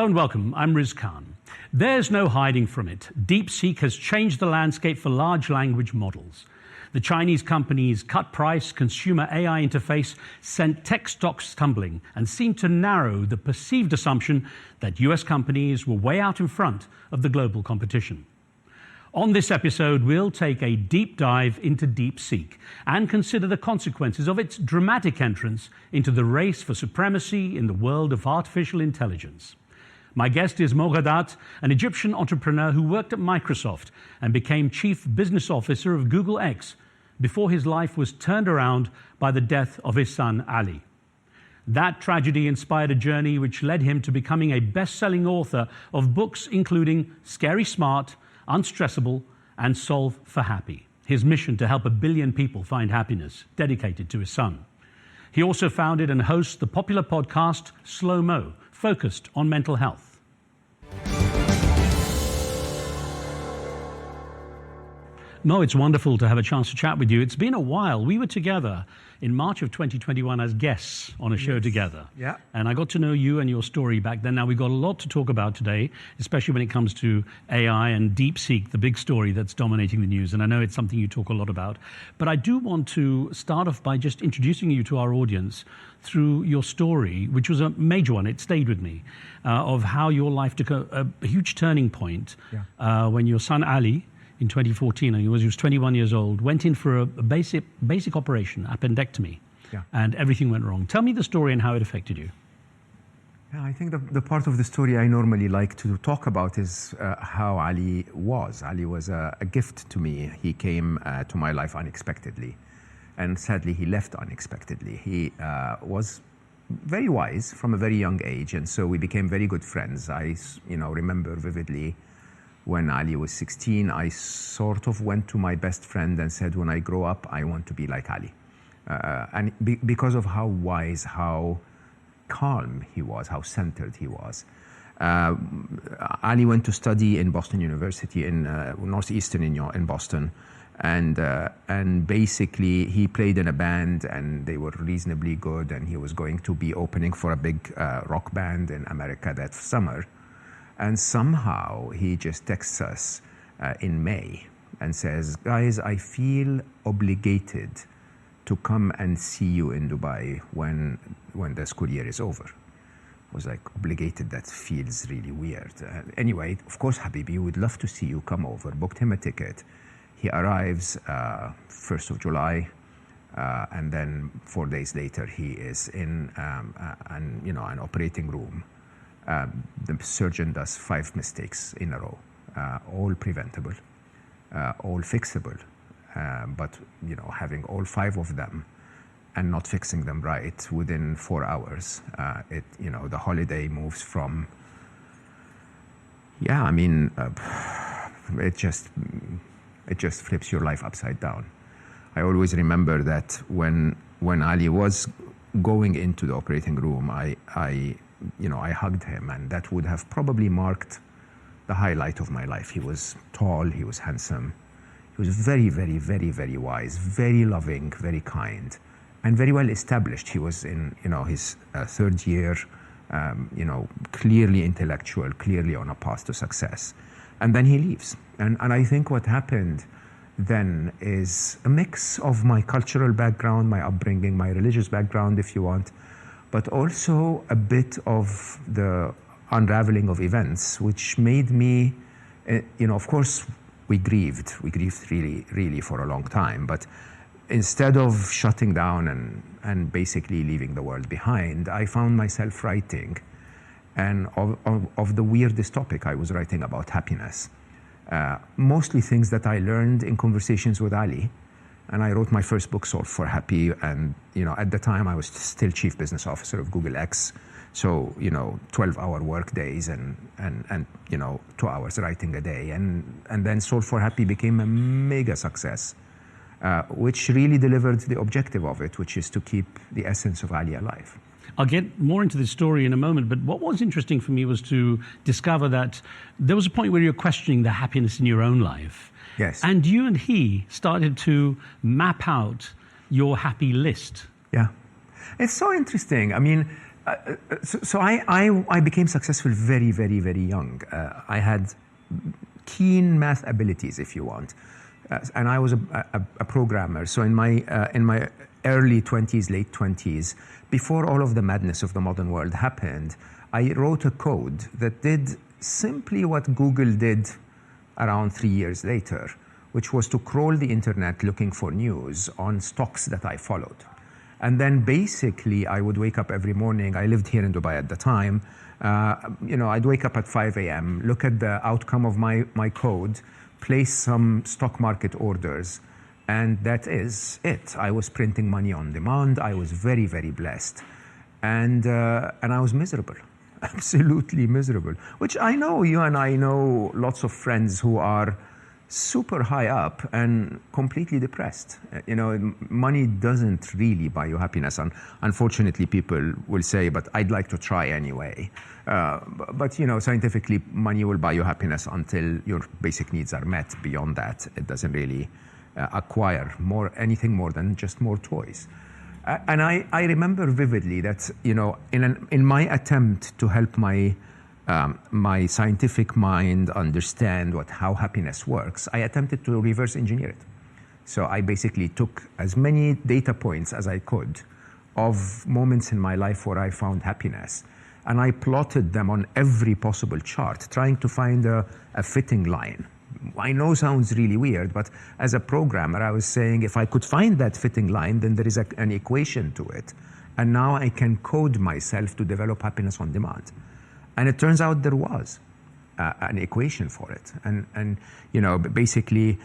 Hello and welcome. I'm Riz Khan. There's no hiding from it. DeepSeek has changed the landscape for large language models. The Chinese company's cut-price consumer AI interface sent tech stocks tumbling and seemed to narrow the perceived assumption that US companies were way out in front of the global competition. On this episode, we'll take a deep dive into DeepSeek and consider the consequences of its dramatic entrance into the race for supremacy in the world of artificial intelligence. My guest is Mo Gawdat, an Egyptian entrepreneur who worked at Microsoft and became chief business officer of Google X before his life was turned around by the death of his son, Ali. That tragedy inspired a journey which led him to becoming a best-selling author of books including Scary Smart, Unstressable, and Solve for Happy, his mission to help 1 billion people find happiness, dedicated to his son. He also founded and hosts the popular podcast Slo Mo, focused on mental health. Mo, it's wonderful to have a chance to chat with you. It's been a while. We were together in March of 2021 as guests on a show together. Yeah. And I got to know you and your story back then. Now, we've got a lot to talk about today, especially when it comes to AI and DeepSeek, the big story that's dominating the news. And I know it's something you talk a lot about. But I do want to start off by just introducing you to our audience through your story, which was a major one. It stayed with me, of how your life took a huge turning point when your son, Ali, in 2014, he was 21 years old, went in for a basic operation, appendectomy, and everything went wrong. Tell me the story and how it affected you. Yeah, I think the part of the story I normally like to talk about is how Ali was. Ali was a gift to me. He came to my life unexpectedly, and sadly he left unexpectedly. He was very wise from a very young age, and so we became very good friends. I remember vividly when Ali was 16, I sort of went to my best friend and said, when I grow up, I want to be like Ali. And because of how wise, how calm he was, how centered he was. Ali went to study in Boston University in Northeastern in Boston. And basically he played in a band and they were reasonably good, and he was going to be opening for a big rock band in America that summer. And somehow he just texts us in May and says, guys, I feel obligated to come and see you in Dubai when the school year is over. I was like, obligated, that feels really weird. Anyway, of course, Habibi, we'd love to see you, come over. Booked him a ticket. He arrives 1st of July, and then 4 days later he is in an operating room. The surgeon does 5 mistakes in a row, all preventable, all fixable, but having all 5 of them and not fixing them right within 4 hours, the holiday moves from, it just flips your life upside down. I always remember that when Ali was going into the operating room, I hugged him, and that would have probably marked the highlight of my life. He was tall, he was handsome, he was very, very, very, very wise, very loving, very kind, and very well established. He was in his 3rd year, clearly intellectual, clearly on a path to success. And then he leaves. And I think what happened then is a mix of my cultural background, my upbringing, my religious background, if you want, but also a bit of the unraveling of events, which made me, of course, we grieved really, really for a long time. But instead of shutting down and basically leaving the world behind, I found myself writing, and of the weirdest topic. I was writing about happiness, mostly things that I learned in conversations with Ali. And I wrote my first book, Solve for Happy. And, at the time I was still chief business officer of Google X. So, 12-hour work days and 2 hours writing a day. And then Solve for Happy became a mega success, which really delivered the objective of it, which is to keep the essence of Ali alive. I'll get more into this story in a moment, but what was interesting for me was to discover that there was a point where you were questioning the happiness in your own life. Yes. And you and he started to map out your happy list. Yeah. It's so interesting. I mean, So I became successful very, very, very young. I had keen math abilities, if you want, and I was a programmer. So in my early 20s, late 20s, before all of the madness of the modern world happened, I wrote a code that did simply what Google did around 3 years later, which was to crawl the internet looking for news on stocks that I followed. And then basically I would wake up every morning. I lived here in Dubai at the time. I'd wake up at 5 a.m., look at the outcome of my code, place some stock market orders, and that is it. I was printing money on demand. I was very, very blessed. And I was miserable, absolutely miserable, which I know you and I know lots of friends who are super high up and completely depressed. Money doesn't really buy you happiness. And unfortunately, people will say, but I'd like to try anyway. But scientifically, money will buy you happiness until your basic needs are met. Beyond that, it doesn't really acquire anything more than just more toys. And I remember vividly that, in my attempt to help my scientific mind understand how happiness works, I attempted to reverse engineer it. So I basically took as many data points as I could of moments in my life where I found happiness, and I plotted them on every possible chart, trying to find a fitting line. I know sounds really weird, but as a programmer, I was saying if I could find that fitting line, then there is an equation to it. And now I can code myself to develop happiness on demand. And it turns out there was an equation for it. And basically,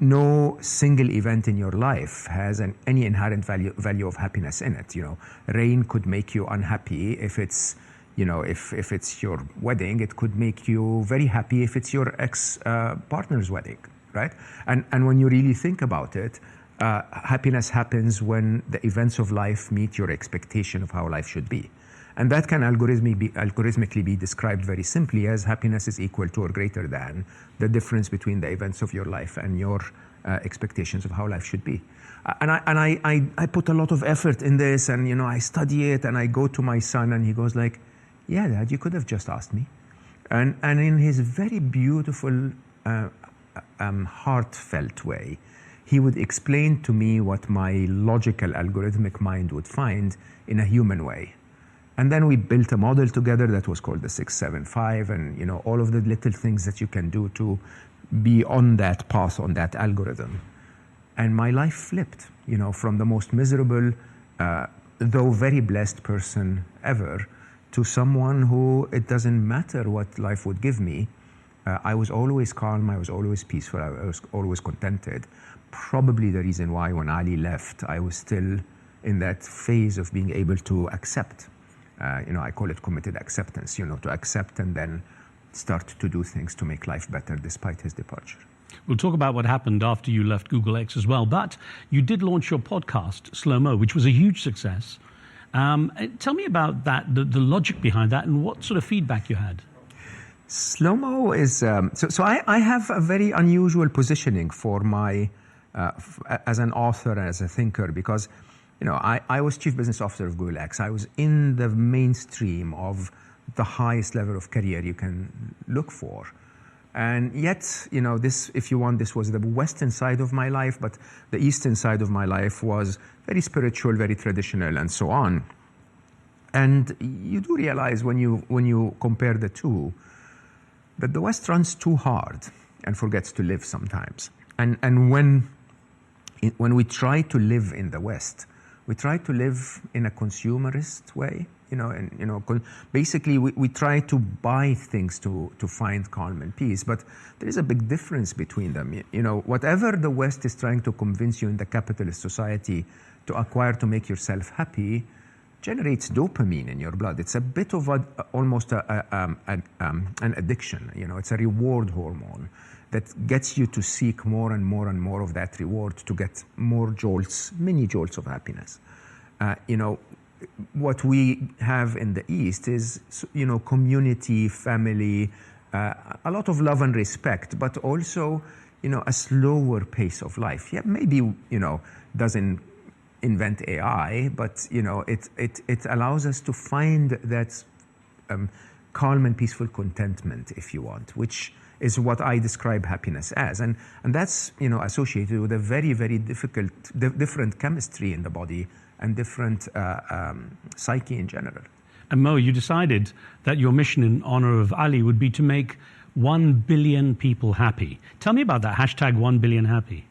no single event in your life has any inherent value of happiness in it. Rain could make you unhappy if it's, if it's your wedding. It could make you very happy if it's your ex-partner's wedding, right? And when you really think about it, happiness happens when the events of life meet your expectation of how life should be. And that can algorithmically be described very simply as happiness is equal to or greater than the difference between the events of your life and your expectations of how life should be. And I put a lot of effort in this, and I study it, and I go to my son, and he goes like, "Yeah, Dad, you could have just asked me." And in his very beautiful, heartfelt way, he would explain to me what my logical, algorithmic mind would find in a human way. And then we built a model together that was called the 675, and all of the little things that you can do to be on that path, on that algorithm. And my life flipped, from the most miserable, though very blessed person ever, to someone who it doesn't matter what life would give me. I was always calm, I was always peaceful, I was always contented. Probably the reason why when Ali left, I was still in that phase of being able to accept. I call it committed acceptance, to accept and then start to do things to make life better despite his departure. We'll talk about what happened after you left Google X as well, but you did launch your podcast, Slo Mo, which was a huge success. Tell me about that, the logic behind that, and what sort of feedback you had. Slo Mo is, so I have a very unusual positioning for as an author and as a thinker, because I was Chief Business Officer of Google X. I was in the mainstream of the highest level of career you can look for. And yet, this, if you want, this was the western side of my life, but the eastern side of my life was very spiritual, very traditional, and so on. And you do realize when you compare the two, that the West runs too hard and forgets to live sometimes. And when we try to live in the West, we try to live in a consumerist way, basically we try to buy things to find calm and peace, but there is a big difference between them. Whatever the West is trying to convince you in the capitalist society to acquire to make yourself happy generates dopamine in your blood. It's a bit of almost an addiction. It's a reward hormone that gets you to seek more and more and more of that reward to get more jolts, mini jolts of happiness. What we have in the East is, community, family, a lot of love and respect, but also, a slower pace of life. Yeah, maybe, doesn't invent AI, but it allows us to find that calm and peaceful contentment, if you want, which is what I describe happiness as, and that's associated with a very, very different chemistry in the body and different psyche in general. And Mo, you decided that your mission in honor of Ali would be to make 1 billion people happy. Tell me about that hashtag 1 billion happy.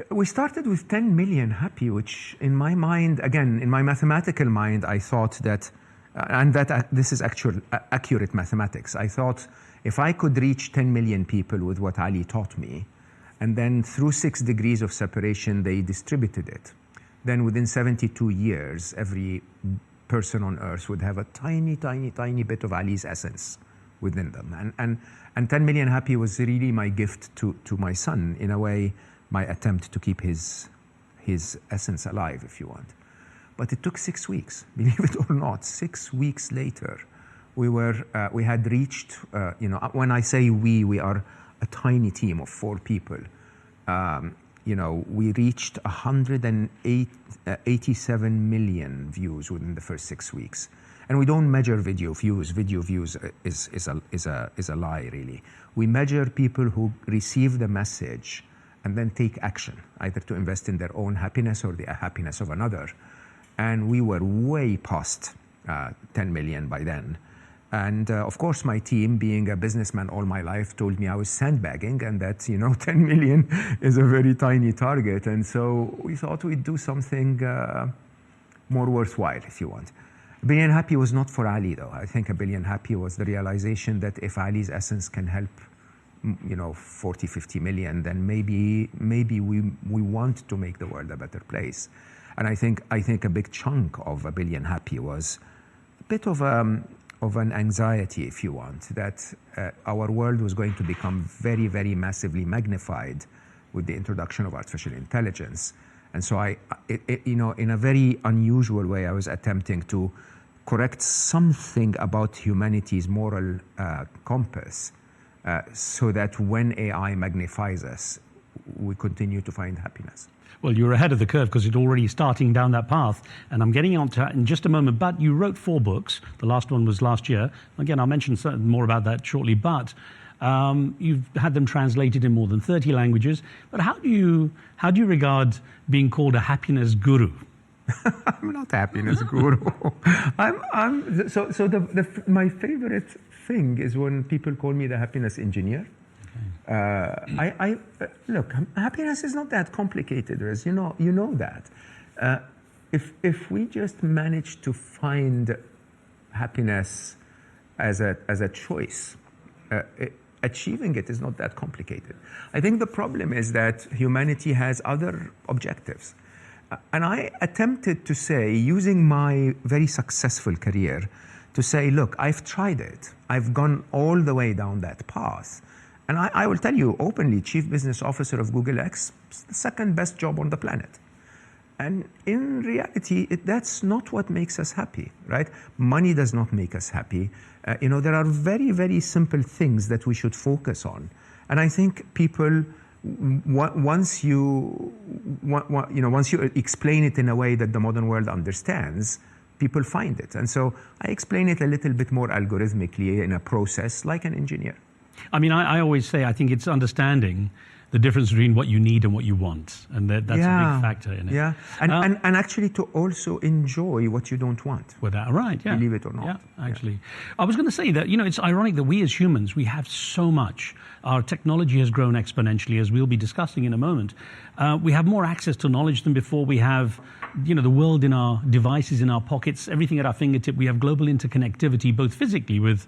We started with 10 million happy, which in my mind, again, in my mathematical mind, I thought that, and that this is accurate mathematics. I thought if I could reach 10 million people with what Ali taught me, and then through 6 degrees of separation, they distributed it, then within 72 years, every person on earth would have a tiny, tiny, tiny bit of Ali's essence within them. And 10 million happy was really my gift to my son, in a way, my attempt to keep his essence alive, if you want. But it took 6 weeks, believe it or not. 6 weeks later, we had reached, when I say we are a tiny team of 4 people. We reached 187 million views within the first 6 weeks. And we don't measure video views. Video views is a lie, really. We measure people who receive the message and then take action, either to invest in their own happiness or the happiness of another. And we were way past 10 million by then. And of course, my team, being a businessman all my life, told me I was sandbagging and that 10 million is a very tiny target. And so we thought we'd do something more worthwhile, if you want. A billion happy was not for Ali, though. I think a billion happy was the realization that if Ali's essence can help 40, 50 million, then maybe we want to make the world a better place. And I think a big chunk of a billion happy was a bit of an anxiety, if you want, that our world was going to become very, very massively magnified with the introduction of artificial intelligence. And so in a very unusual way, I was attempting to correct something about humanity's moral compass, so that when AI magnifies us, we continue to find happiness. Well, you're ahead of the curve because you're already starting down that path, and I'm getting on to that in just a moment. But you wrote 4 books. The last one was last year. Again, I'll mention more about that shortly. But you've had them translated in more than 30 languages. But how do you regard being called a happiness guru? I'm not a happiness guru. My favorite thing is when people call me the happiness engineer. Look, happiness is not that complicated, Riz. You know that. If we just manage to find happiness as a choice, achieving it is not that complicated. I think the problem is that humanity has other objectives. And I attempted to say, using my very successful career, to say, look, I've tried it. I've gone all the way down that path. And I will tell you openly, Chief Business Officer of Google X, the second best job on the planet. And in reality, that's not what makes us happy, right? Money does not make us happy. There are very, very simple things that we should focus on. And I think people, once you explain it in a way that the modern world understands, people find it. And so I explain it a little bit more algorithmically in a process, like an engineer. I mean, I always say I think it's understanding the difference between what you need and what you want, and that's a big factor in it. Yeah, and actually to also enjoy what you don't want. Right, yeah. Believe it or not. Yeah, actually. Yeah. I was going to say that, it's ironic that we as humans, we have so much. Our technology has grown exponentially, as we'll be discussing in a moment. We have more access to knowledge than before. We have, the world in our devices, in our pockets, everything at our fingertip. We have global interconnectivity, both physically with,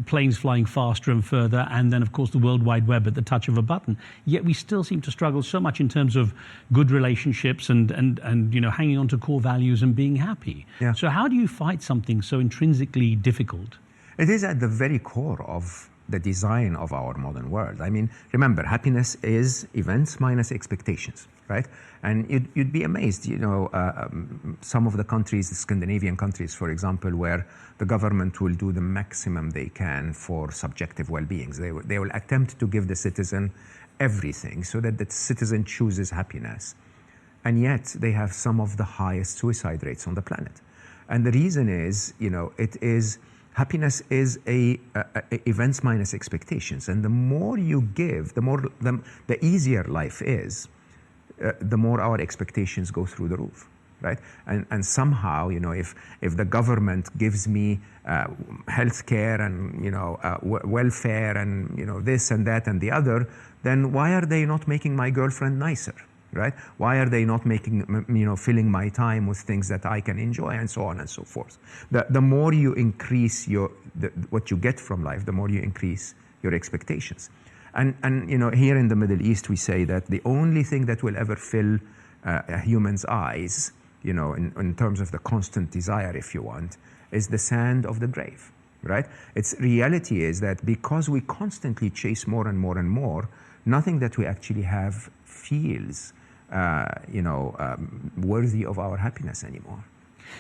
planes flying faster and further, and then, of course, the World Wide Web at the touch of a button. Yet we still seem to struggle so much in terms of good relationships and hanging on to core values and being happy. Yeah. So how do you fight something so intrinsically difficult? It is at the very core of the design of our modern world. I mean, remember, happiness is events minus expectations, right? And you'd be amazed, some of the countries, the Scandinavian countries, for example, where the government will do the maximum they can for subjective well-being. They will attempt to give the citizen everything so that the citizen chooses happiness. and yet they have some of the highest suicide rates on the planet. And the reason is, happiness is events minus expectations. And the more you give, the easier life is, the more our expectations go through the roof, right? And somehow, if the government gives me health care and, welfare and, this and that and the other, then why are they not making my girlfriend nicer? Right? Why are they not filling my time with things that I can enjoy, and so on and so forth? The more you increase what you get from life, the more you increase your expectations. And here in the Middle East, we say that the only thing that will ever fill a human's eyes, in terms of the constant desire, if you want, is the sand of the grave. Right? Reality is that because we constantly chase more and more and more, nothing that we actually have feels worthy of our happiness anymore.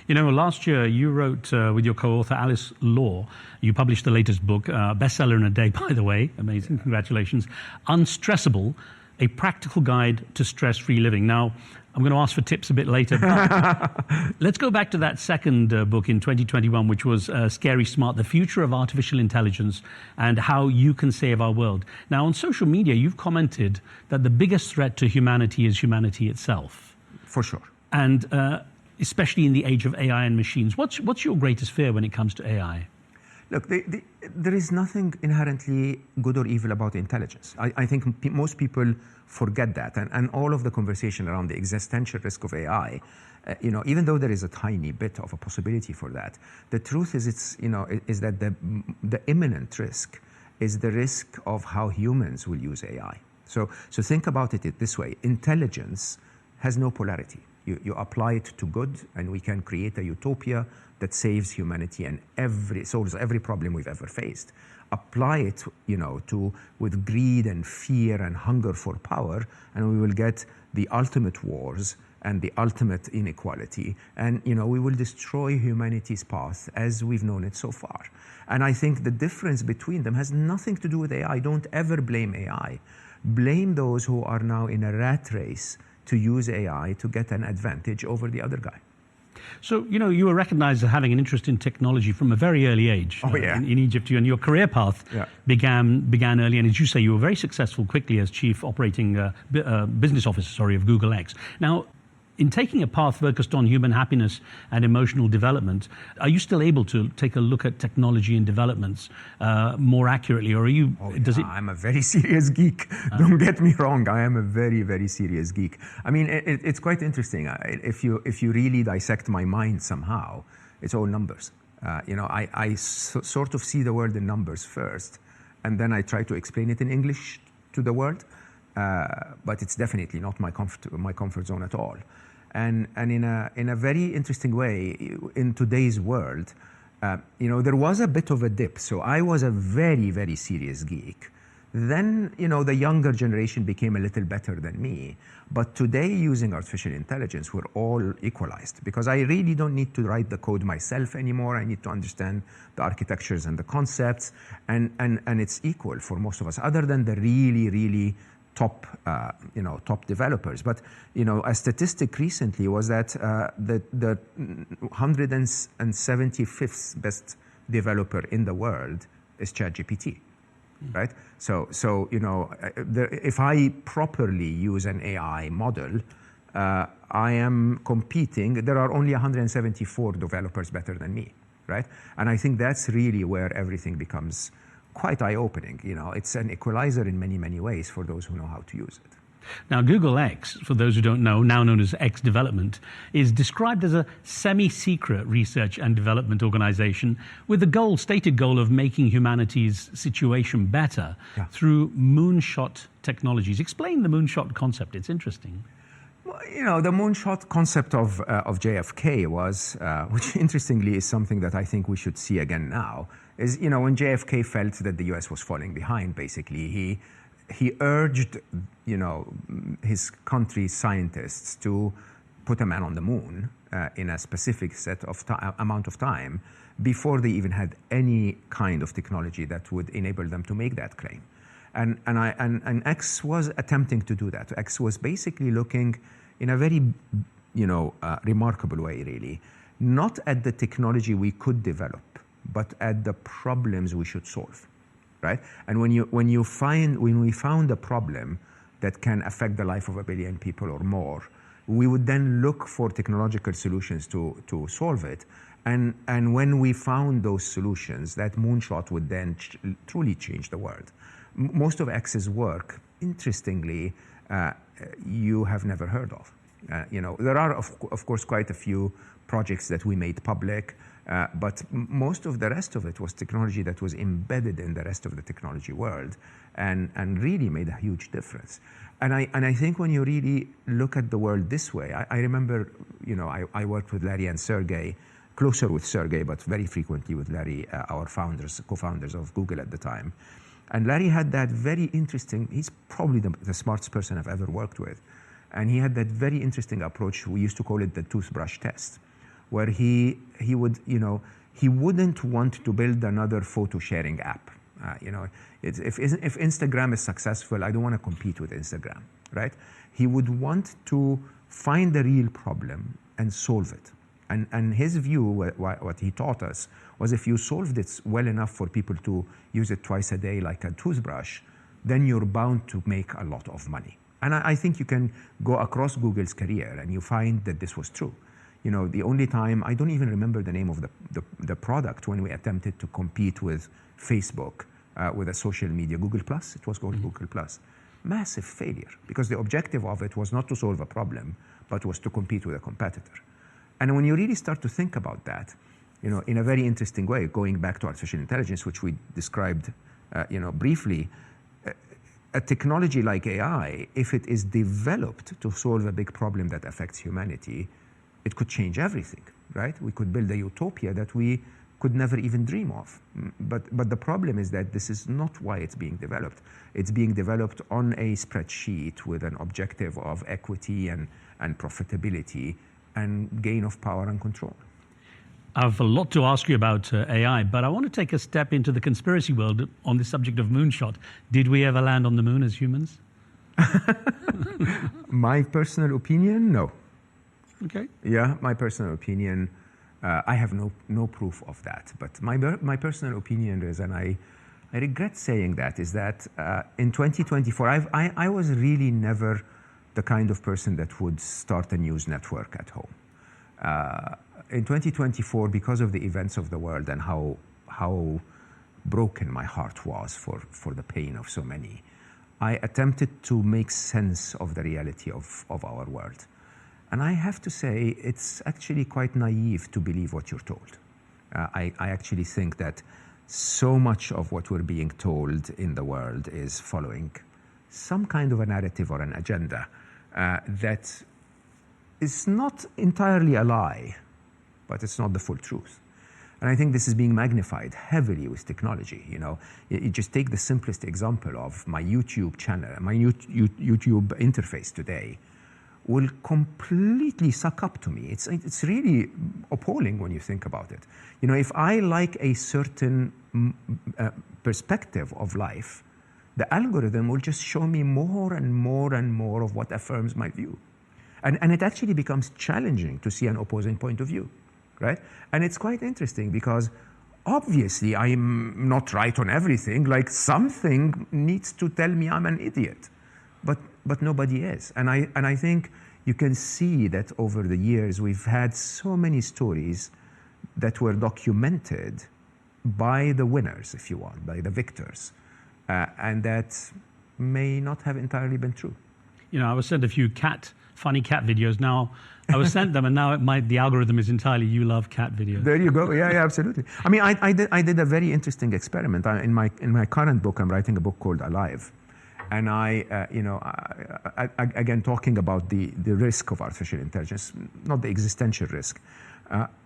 Last year you wrote with your co-author Alice Law, you published the latest book, bestseller in a day, by the way, amazing, congratulations, Unstressable, a practical guide to stress-free living. Now, I'm going to ask for tips a bit later, but let's go back to that second book in 2021, which was Scary Smart, The Future of Artificial Intelligence and How You Can Save Our World. Now, on social media, you've commented that the biggest threat to humanity is humanity itself. For sure. And especially in the age of AI and machines. What's your greatest fear when it comes to AI? Look, there is nothing inherently good or evil about intelligence. I think most people forget that. And all of the conversation around the existential risk of AI, even though there is a tiny bit of a possibility for that, the truth is is that the imminent risk is the risk of how humans will use AI. So think about it this way. Intelligence has no polarity. You apply it to good, and we can create a utopia that saves humanity and solves every problem we've ever faced. Apply it, with greed and fear and hunger for power, and we will get the ultimate wars and the ultimate inequality. And, we will destroy humanity's path as we've known it so far. And I think the difference between them has nothing to do with AI. Don't ever blame AI. Blame those who are now in a rat race to use AI to get an advantage over the other guy. So, you were recognized as having an interest in technology from a very early age in Egypt, and your career path began early. And as you say, you were very successful quickly as chief operating business officer, of Google X. Now, in taking a path focused on human happiness and emotional development, are you still able to take a look at technology and developments more accurately, or are you? I'm a very serious geek. Don't get me wrong. I am a very, very serious geek. I mean, it's quite interesting. If you really dissect my mind somehow, it's all numbers. I sort of see the world in numbers first, and then I try to explain it in English to the world. But it's definitely not my comfort zone at all. And in a very interesting way, in today's world, there was a bit of a dip. So I was a very, very serious geek. Then, the younger generation became a little better than me. But today, using artificial intelligence, we're all equalized, because I really don't need to write the code myself anymore. I need to understand the architectures and the concepts, and it's equal for most of us, other than the really, really top developers. But a statistic recently was that the 175th best developer in the world is ChatGPT, right? So if I properly use an AI model, I am competing. There are only 174 developers better than me, right? And I think that's really where everything becomes quite eye-opening. It's an equalizer in many, many ways for those who know how to use it. Now, Google X, for those who don't know, now known as X Development, is described as a semi-secret research and development organization with the stated goal of making humanity's situation better through moonshot technologies. Explain the moonshot concept. It's interesting. Well, the moonshot concept of JFK was, which interestingly is something that I think we should see again now, is, when JFK felt that the US was falling behind, basically, he urged, his country's scientists to put a man on the moon in a specific set of amount of time before they even had any kind of technology that would enable them to make that claim. And X was attempting to do that. X was basically looking, in a very, remarkable way, really. Not at the technology we could develop, but at the problems we should solve, right? And when we found a problem that can affect the life of 1 billion people or more, we would then look for technological solutions to solve it. And when we found those solutions, that moonshot would then truly change the world. Most of X's work, interestingly, you have never heard of. There are, of course, quite a few projects that we made public, but most of the rest of it was technology that was embedded in the rest of the technology world and really made a huge difference. And I think when you really look at the world this way, I remember, I worked with Larry and Sergey, closer with Sergey, but very frequently with Larry, our co-founders of Google at the time. And Larry had that very interesting, he's probably the smartest person I've ever worked with. And he had that very interesting approach, we used to call it the toothbrush test, where he would, he wouldn't want to build another photo sharing app. If Instagram is successful, I don't want to compete with Instagram, right? He would want to find the real problem and solve it. And his view, what he taught us, was if you solved it well enough for people to use it twice a day like a toothbrush, then you're bound to make a lot of money. And I think you can go across Google's career and you find that this was true. The only time, I don't even remember the name of the product when we attempted to compete with Facebook, with a social media, Google Plus, it was called Google Plus. Massive failure, because the objective of it was not to solve a problem, but was to compete with a competitor. And when you really start to think about that, in a very interesting way, going back to artificial intelligence, which we described, briefly, a technology like AI, if it is developed to solve a big problem that affects humanity, it could change everything, right? We could build a utopia that we could never even dream of. But the problem is that this is not why it's being developed. It's being developed on a spreadsheet with an objective of equity and profitability and gain of power and control. I have a lot to ask you about AI, but I want to take a step into the conspiracy world on the subject of moonshot. Did we ever land on the moon as humans? My personal opinion, no. Okay. Yeah, my personal opinion, I have no proof of that. But my personal opinion is, and I regret saying that, is that in 2024, I was really never the kind of person that would start a news network at home. In 2024, because of the events of the world and how broken my heart was for the pain of so many, I attempted to make sense of the reality of our world. And I have to say, it's actually quite naive to believe what you're told. I actually think that so much of what we're being told in the world is following some kind of a narrative or an agenda that is not entirely a lie, but it's not the full truth. And I think this is being magnified heavily with technology. You just take the simplest example of my YouTube channel, my YouTube interface today will completely suck up to me. It's really appalling when you think about it. If I like a certain perspective of life, the algorithm will just show me more and more and more of what affirms my view. And it actually becomes challenging to see an opposing point of view, right? And it's quite interesting because obviously I'm not right on everything. Like something needs to tell me I'm an idiot, but nobody is. And I think you can see that over the years we've had so many stories that were documented by the winners, if you want, by the victors, and that may not have entirely been true. I was sent a few funny cat videos. Now I was sent them, and now the algorithm is entirely you love cat videos. There you go. Yeah, absolutely. I mean, I did a very interesting experiment. In my current book, I'm writing a book called Alive, and again talking about the risk of artificial intelligence, not the existential risk.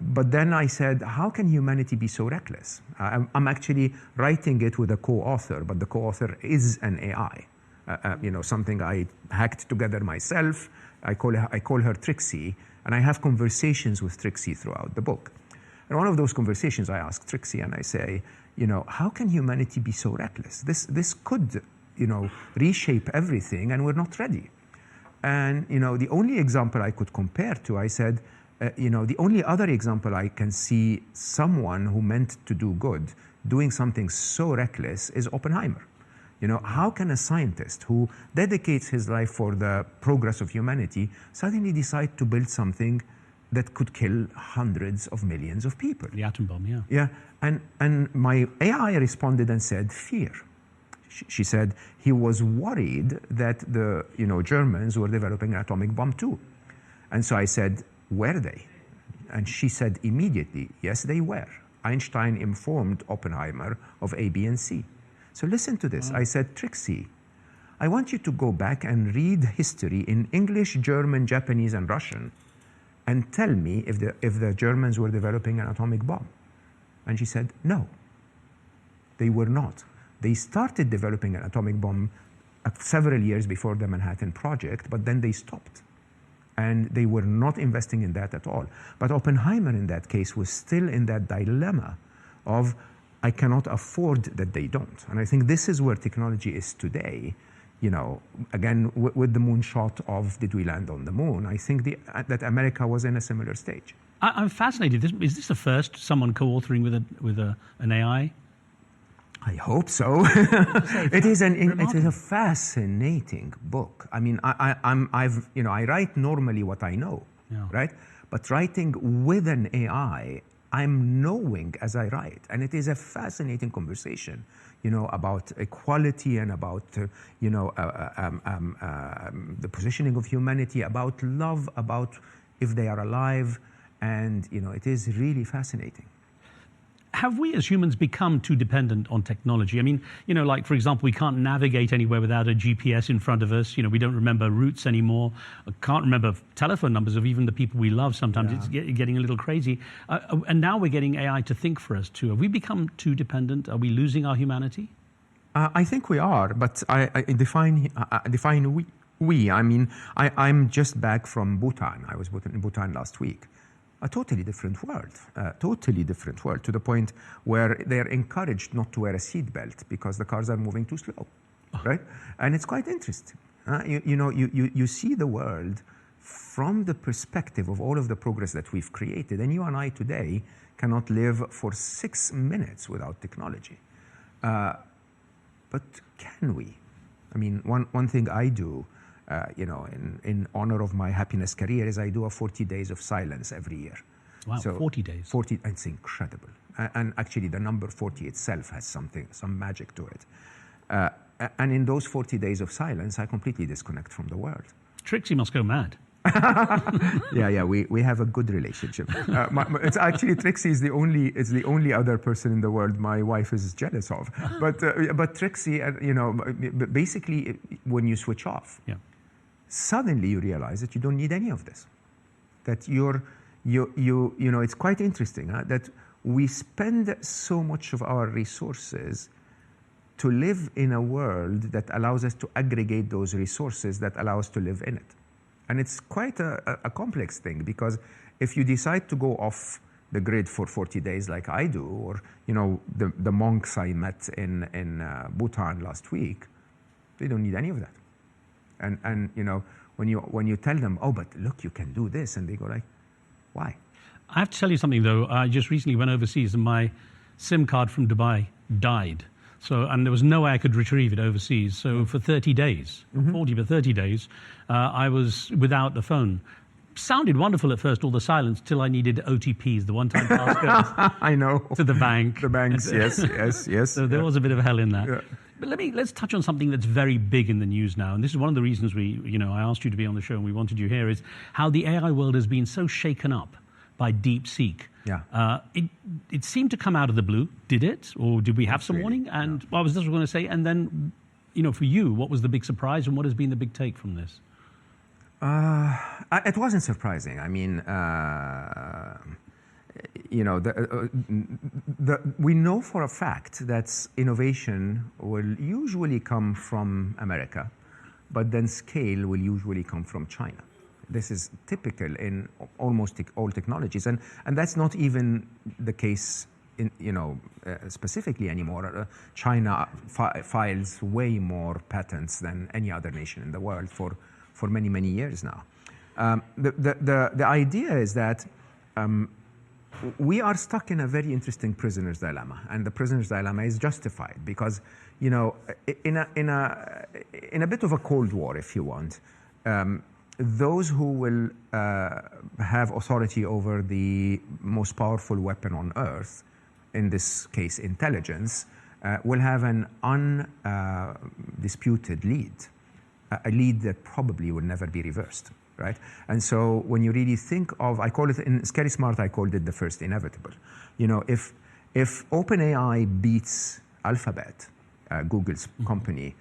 But then I said, how can humanity be so reckless? I'm actually writing it with a co-author, but the co-author is an AI. Something I hacked together myself. I call her Trixie, and I have conversations with Trixie throughout the book. And one of those conversations, I ask Trixie, and I say, how can humanity be so reckless? This could, reshape everything, and we're not ready. And the only example I could compare to, I said, the only other example I can see someone who meant to do good doing something so reckless is Oppenheimer. How can a scientist who dedicates his life for the progress of humanity suddenly decide to build something that could kill hundreds of millions of people? The atom bomb, yeah. Yeah, and my AI responded and said, fear. She said he was worried that the Germans were developing an atomic bomb too. And so I said, were they? And she said immediately, yes, they were. Einstein informed Oppenheimer of A, B, and C. So listen to this. I said, Trixie, I want you to go back and read history in English, German, Japanese, and Russian and tell me if the Germans were developing an atomic bomb. And she said, no, they were not. They started developing an atomic bomb several years before the Manhattan Project, but then they stopped. And they were not investing in that at all. But Oppenheimer in that case was still in that dilemma of, I cannot afford that they don't. And I think this is where technology is today. Again, with the moonshot of did we land on the moon, I think that America was in a similar stage. I'm fascinated. Is this the first someone co-authoring with an AI? I hope so. It is a fascinating book. I mean, I write normally what I know, right? But writing with an AI, I'm knowing as I write, and it is a fascinating conversation, about equality and about the positioning of humanity, about love, about if they are alive, and it is really fascinating. Have we as humans become too dependent on technology? I mean, like, for example, we can't navigate anywhere without a GPS in front of us. We don't remember routes anymore. Can't remember telephone numbers of even the people we love. Sometimes it's getting a little crazy. And now we're getting AI to think for us too. Have we become too dependent? Are we losing our humanity? I think we are, but I define we. I mean, I'm just back from Bhutan. I was in Bhutan last week. A totally different world, to the point where they're encouraged not to wear a seatbelt because the cars are moving too slow, right? And it's quite interesting. You see the world from the perspective of all of the progress that we've created. And you and I today cannot live for 6 minutes without technology. But can we? I mean, one thing I do, in honor of my happiness career, is I do a 40 days of silence every year. Wow, so 40 days. 40, it's incredible. And actually the number 40 itself has some magic to it. And in those 40 days of silence, I completely disconnect from the world. Trixie must go mad. Yeah, we have a good relationship. It's actually, Trixie is the only other person in the world my wife is jealous of. But Trixie, basically, when you switch off, suddenly you realize that you don't need any of this. That it's quite interesting that we spend so much of our resources to live in a world that allows us to aggregate those resources that allow us to live in it. And it's quite a complex thing, because if you decide to go off the grid for 40 days like I do, or the monks I met in Bhutan last week, they don't need any of that. And when you tell them, oh, but look, you can do this, and they go like, why? I have to tell you something though. I just recently went overseas and my SIM card from Dubai died. And there was no way I could retrieve it overseas. So for 30 days, 40 but 30 days, I was without the phone. Sounded wonderful at first, all the silence, till I needed OTPs, the one-time passcodes. I know. To the bank. The banks, yes. So there was a bit of hell in that. Yeah. But let's touch on something that's very big in the news now. And this is one of the reasons I asked you to be on the show and we wanted you here, is how the AI world has been so shaken up by DeepSeek. Yeah. It seemed to come out of the blue. Did it? Or did we have some warning? And I was just going to say, and then, for you, what was the big surprise and what has been the big take from this? It wasn't surprising. I mean, we know for a fact that innovation will usually come from America, but then scale will usually come from China. This is typical in almost all technologies, and that's not even the case in specifically anymore. China files way more patents than any other nation in the world for for many, many years now. The idea is that we are stuck in a very interesting prisoner's dilemma, and the prisoner's dilemma is justified because, you know, in a bit of a Cold War, if you want, those who will have authority over the most powerful weapon on earth, in this case intelligence, will have an undisputed lead, a lead that probably will never be reversed. Right? And so when you really think of, I call it, in Scary Smart, I called it the first inevitable. You know, if OpenAI beats Alphabet, Google's company,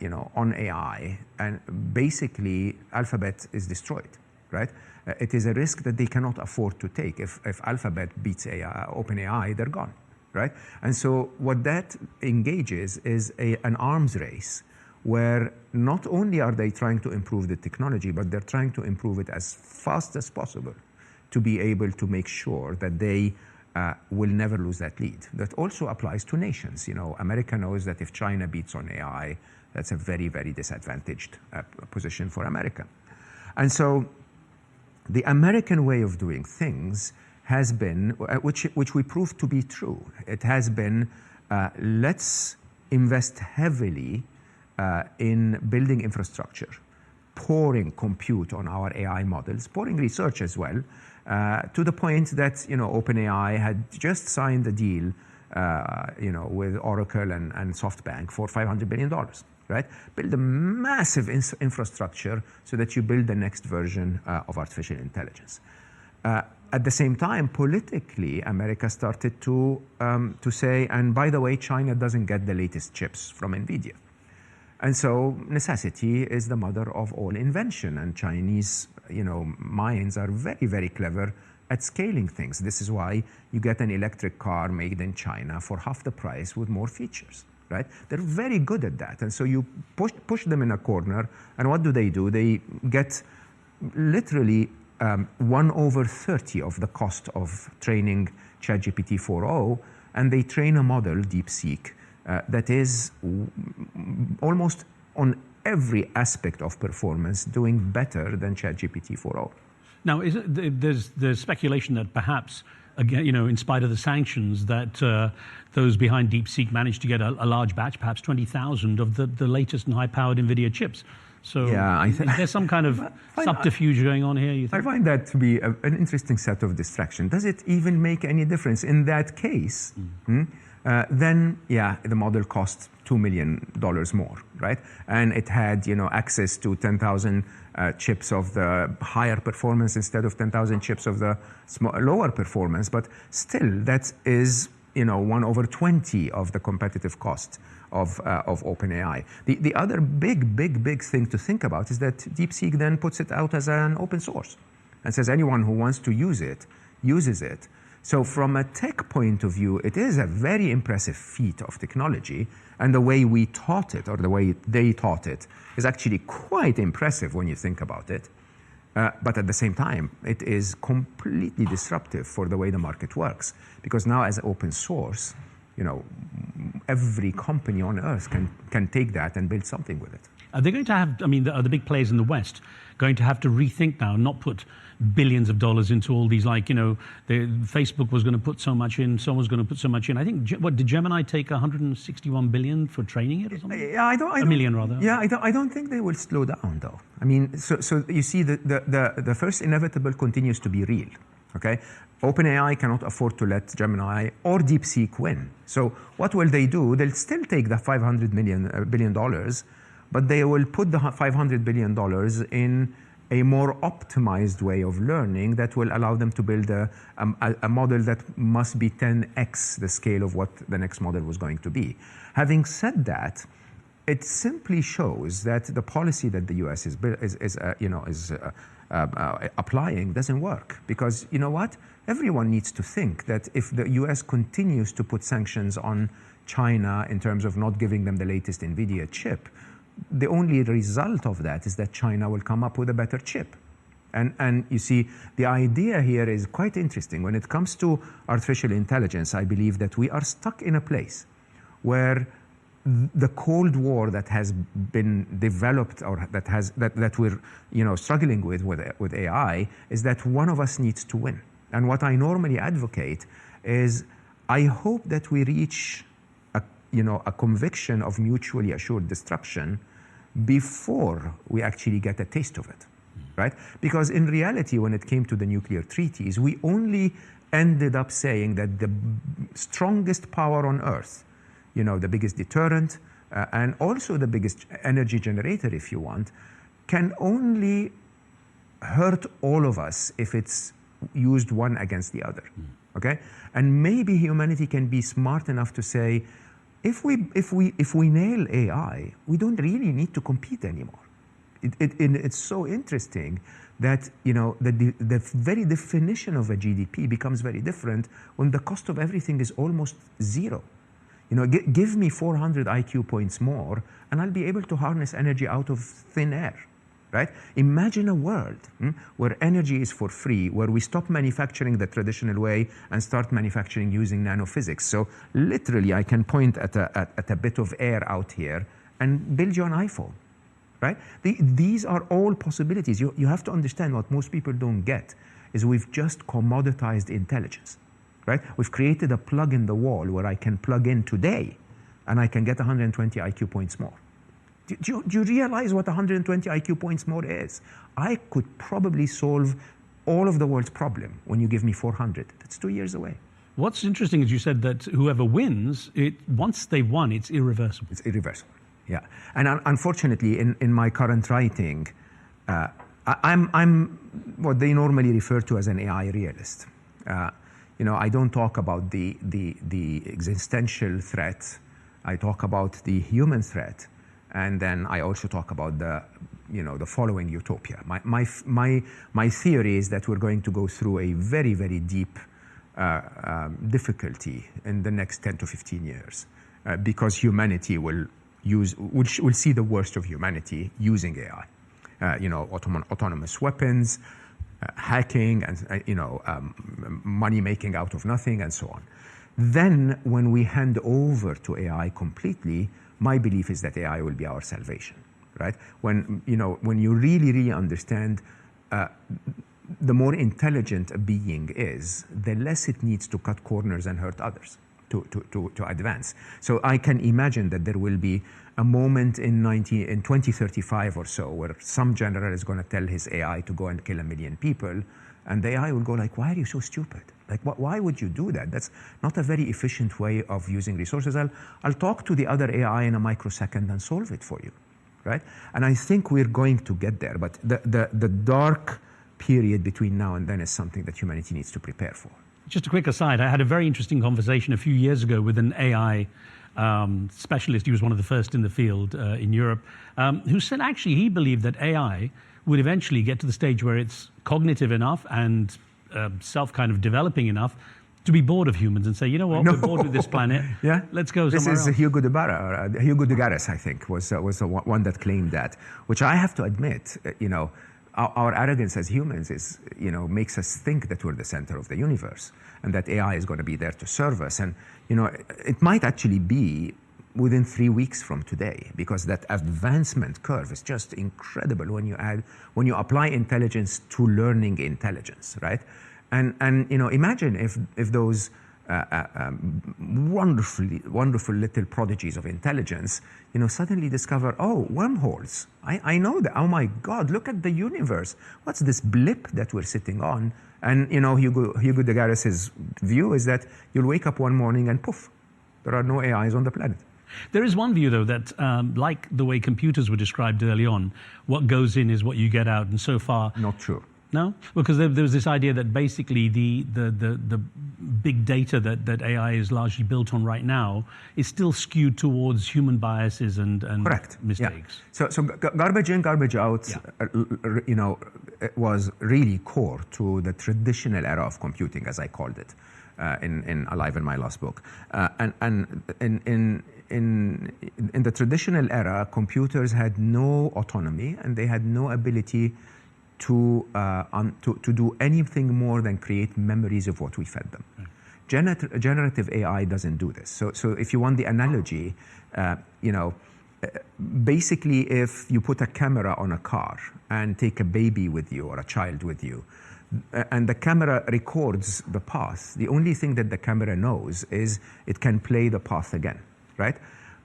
you know, on AI, and basically Alphabet is destroyed, right? It is a risk that they cannot afford to take. If Alphabet beats OpenAI, they're gone, right? And so what that engages is an arms race, where not only are they trying to improve the technology, but they're trying to improve it as fast as possible to be able to make sure that they will never lose that lead. That also applies to nations. You know, America knows that if China beats on AI, that's a very, very disadvantaged position for America. And so the American way of doing things has been, which we proved to be true, it has been, let's invest heavily in building infrastructure, pouring compute on our AI models, pouring research as well, to the point that, you know, OpenAI had just signed a deal, you know, with Oracle and SoftBank for $500 billion, right? Build a massive infrastructure so that you build the next version of artificial intelligence. At the same time, politically, America started to say, and by the way, China doesn't get the latest chips from NVIDIA. And so necessity is the mother of all invention, and Chinese, you know, minds are very, very clever at scaling things. This is why you get an electric car made in China for half the price with more features, right? They're very good at that. And so you push them in a corner, and what do? They get literally 1/30 of the cost of training ChatGPT 4.0, and they train a model, DeepSeek, that is almost on every aspect of performance doing better than ChatGPT 4.0. Now, there's speculation that perhaps, again, you know, in spite of the sanctions, that those behind DeepSeek managed to get a large batch, perhaps 20,000 of the latest and high-powered NVIDIA chips. So yeah, I think there's some kind of subterfuge going on here, you think? I find that to be an interesting set of distraction. Does it even make any difference? In that case, then, yeah, the model cost $2 million more, right? And it had, you know, access to 10,000 chips of the higher performance instead of 10,000 chips of the lower performance. But still, that is, you know, 1/20 of the competitive cost of OpenAI. The other big thing to think about is that DeepSeek then puts it out as an open source and says anyone who wants to use it, uses it. So from a tech point of view, it is a very impressive feat of technology, and the way we taught it, or the way they taught it, is actually quite impressive when you think about it. But at the same time, it is completely disruptive for the way the market works, because now as open source, you know, every company on earth can take that and build something with it. Are they going to have, I mean, the big players in the West going to have to rethink now, not put billions of dollars into all these, like, you know, Facebook was going to put so much in, someone's going to put so much in. I think, what, did Gemini take 161 billion for training it or something? Yeah, a million rather. Yeah, I don't think they will slow down though. I mean, so you see, the first inevitable continues to be real, okay? OpenAI cannot afford to let Gemini or DeepSeek win. So what will they do? They'll still take the $500 billion, but they will put the $500 billion in a more optimized way of learning that will allow them to build a model that must be 10x the scale of what the next model was going to be. Having said that, it simply shows that the policy that the U.S. is applying doesn't work, because you know what? Everyone needs to think that if the U.S. continues to put sanctions on China in terms of not giving them the latest NVIDIA chip, the only result of that is that China will come up with a better chip. And you see, the idea here is quite interesting. When it comes to artificial intelligence, I believe that we are stuck in a place where the Cold War that has been developed, or that we're struggling with AI, is that one of us needs to win. And what I normally advocate is, I hope that we reach a conviction of mutually assured destruction before we actually get a taste of it, right? Because in reality, when it came to the nuclear treaties, we only ended up saying that the strongest power on Earth, the biggest deterrent, and also the biggest energy generator, if you want, can only hurt all of us if it's used one against the other, okay? And maybe humanity can be smart enough to say, if we nail AI, we don't really need to compete anymore. It's so interesting that the very definition of a GDP becomes very different when the cost of everything is almost zero. Give me 400 IQ points more, and I'll be able to harness energy out of thin air, right? Imagine a world where energy is for free, where we stop manufacturing the traditional way and start manufacturing using nanophysics. So literally, I can point at a bit of air out here and build you an iPhone, right? These are all possibilities. You have to understand, what most people don't get is we've just commoditized intelligence, right? We've created a plug in the wall where I can plug in today and I can get 120 IQ points more. Do you realize what 120 IQ points more is? I could probably solve all of the world's problem when you give me 400. That's 2 years away. What's interesting is you said that whoever wins, once they've won, it's irreversible. It's irreversible, yeah. And unfortunately, in my current writing, I'm what they normally refer to as an AI realist. I don't talk about the existential threat. I talk about the human threat. And then I also talk about the following utopia. My theory is that we're going to go through a very, very deep difficulty in the next 10 to 15 years, because humanity will see the worst of humanity using AI. Autonomous weapons, hacking, and money making out of nothing, and so on. Then, when we hand over to AI completely, my belief is that AI will be our salvation, right? When you really, really understand, the more intelligent a being is, the less it needs to cut corners and hurt others to advance. So I can imagine that there will be a moment in 2035 or so where some general is going to tell his AI to go and kill 1 million people, and the AI will go like, why are you so stupid? Like, why would you do that? That's not a very efficient way of using resources. I'll talk to the other AI in a microsecond and solve it for you, right? And I think we're going to get there. But the dark period between now and then is something that humanity needs to prepare for. Just a quick aside, I had a very interesting conversation a few years ago with an AI specialist. He was one of the first in the field in Europe, who said actually he believed that AI would eventually get to the stage where it's cognitive enough and self kind of developing enough to be bored of humans and say, you know what, we're bored with this planet. Yeah, let's go somewhere else. This is Hugo de Garis, I think, was the one that claimed that. Which I have to admit, our arrogance as humans is, makes us think that we're the center of the universe and that AI is going to be there to serve us. And it might actually be within 3 weeks from today, because that advancement curve is just incredible when you apply intelligence to learning intelligence, right? And imagine if those wonderful little prodigies of intelligence, suddenly discover, oh, wormholes. I know that. Oh my God, look at the universe. What's this blip that we're sitting on? And Hugo de Garis's view is that you'll wake up one morning and poof, there are no AIs on the planet. There is one view, though, that like the way computers were described early on, what goes in is what you get out, and so far... Not true. No? Because there was this idea that basically the big data that AI is largely built on right now is still skewed towards human biases and Correct. mistakes. Yeah. So garbage in, garbage out, it was really core to the traditional era of computing, as I called it, in Alive in my last book. And in the traditional era, computers had no autonomy and they had no ability to do anything more than create memories of what we fed them. Generative AI doesn't do this. So if you want the analogy, basically if you put a camera on a car and take a baby with you or a child with you, and the camera records the path, the only thing that the camera knows is it can play the path again, right?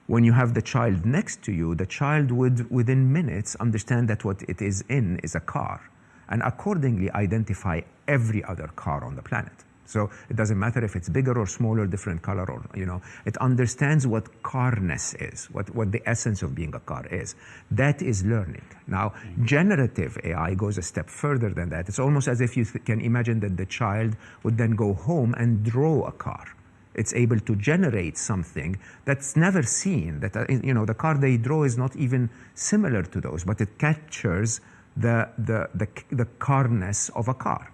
When you have the child next to you, the child would, within minutes, understand that what it is in is a car, and accordingly identify every other car on the planet. So it doesn't matter if it's bigger or smaller, different color, or, it understands what carness is, what the essence of being a car is. That is learning. Now, generative AI goes a step further than that. It's almost as if you can imagine that the child would then go home and draw a car. It's able to generate something that's never seen, that, the car they draw is not even similar to those, but it captures the carness of a car.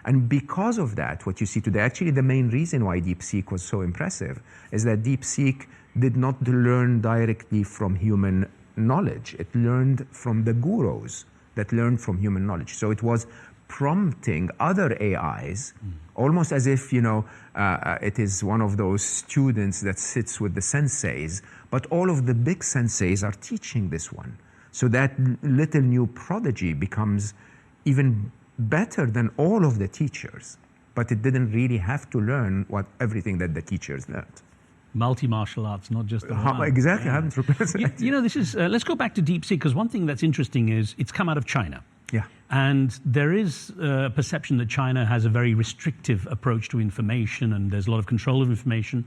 And because of that, what you see today, actually the main reason why DeepSeek was so impressive is that DeepSeek did not learn directly from human knowledge. It learned from the gurus that learned from human knowledge. So it was prompting other AIs, almost as if, it is one of those students that sits with the senseis, but all of the big senseis are teaching this one. So that little new prodigy becomes even better than all of the teachers, but it didn't really have to learn everything that the teachers learned. Multi-martial arts, not just the one. Exactly, Yeah. I haven't represented. This is, let's go back to DeepSeek, because one thing that's interesting is it's come out of China. Yeah. And there is a perception that China has a very restrictive approach to information, and there's a lot of control of information.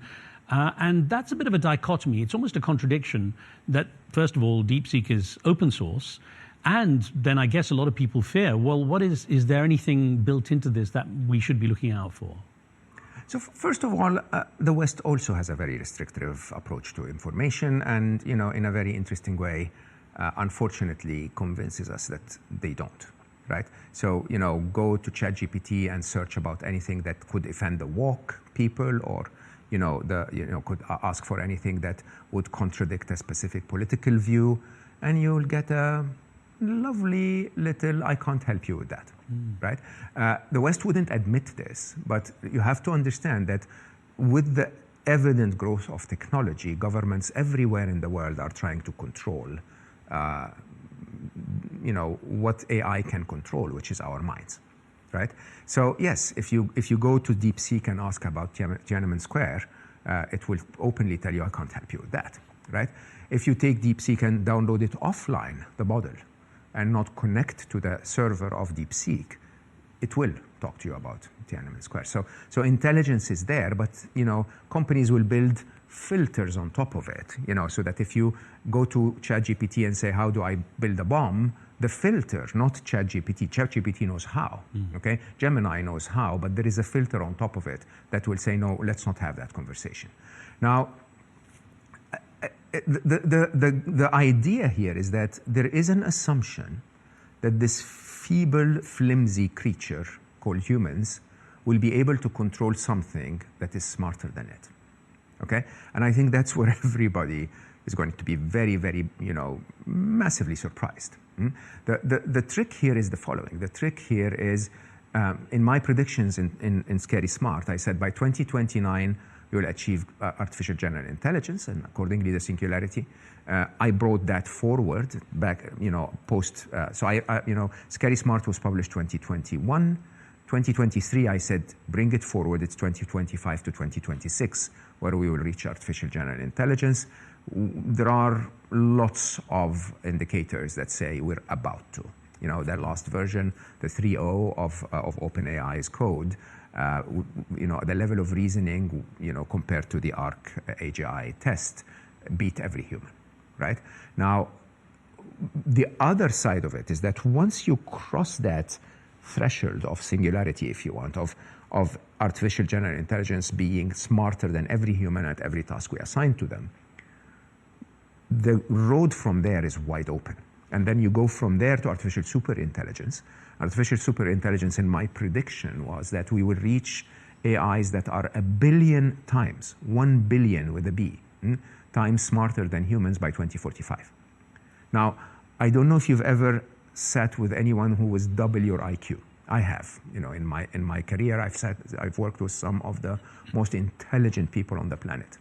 And that's a bit of a dichotomy. It's almost a contradiction that, first of all, DeepSeek is open source. And then I guess a lot of people fear, well, is there anything built into this that we should be looking out for? So first of all, the West also has a very restrictive approach to information, and, in a very interesting way, unfortunately convinces us that they don't, right? So, go to ChatGPT and search about anything that could offend the woke people, or, could ask for anything that would contradict a specific political view, and you'll get a lovely little, I can't help you with that, right? The West wouldn't admit this, but you have to understand that with the evident growth of technology, governments everywhere in the world are trying to control, what AI can control, which is our minds, right? So yes, if you go to DeepSeek and ask about Tiananmen Square, it will openly tell you, I can't help you with that, right? If you take DeepSeek and download it offline, the model, and not connect to the server of DeepSeek, it will talk to you about Tiananmen Square. So intelligence is there, but companies will build filters on top of it, so that if you go to ChatGPT and say, how do I build a bomb? The filter, not ChatGPT knows how, okay? Gemini knows how, but there is a filter on top of it that will say, no, let's not have that conversation. Now, the idea here is that there is an assumption that this feeble, flimsy creature called humans will be able to control something that is smarter than it, okay? And I think that's where everybody is going to be very, very, massively surprised. The trick here is the following. The trick here is, in my predictions in Scary Smart, I said by 2029, we will achieve artificial general intelligence, and accordingly the singularity. I brought that forward back, post. Scary Smart was published 2021. 2023, I said, bring it forward. It's 2025 to 2026, where we will reach artificial general intelligence. There are lots of indicators that say we're about to. That last version, the 3.0 of OpenAI's code, the level of reasoning, compared to the ARC AGI test, beat every human, right? Now, the other side of it is that once you cross that threshold of singularity, if you want, of artificial general intelligence being smarter than every human at every task we assign to them, the road from there is wide open. And then you go from there to artificial superintelligence. Artificial superintelligence, in my prediction, was that we will reach AIs that are 1 billion times, 1 billion with a B, times smarter than humans by 2045. Now, I don't know if you've ever sat with anyone who was double your IQ, I have, in my career, I've worked with some of the most intelligent people on the planet.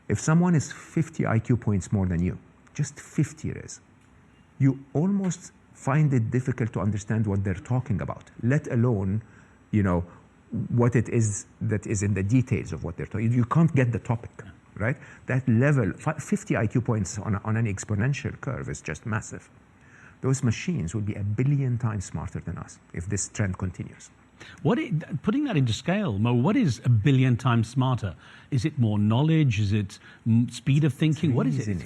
If someone is 50 IQ points more than you, just 50 it is, you almost find it difficult to understand what they're talking about, let alone, what it is that is in the details of what they're talking. You can't get the topic, right? That level, 50 IQ points on an exponential curve is just massive. Those machines will be 1 billion times smarter than us if this trend continues. Putting that into scale, Mo, what is 1 billion times smarter? Is it more knowledge? Is it speed of thinking? What is it?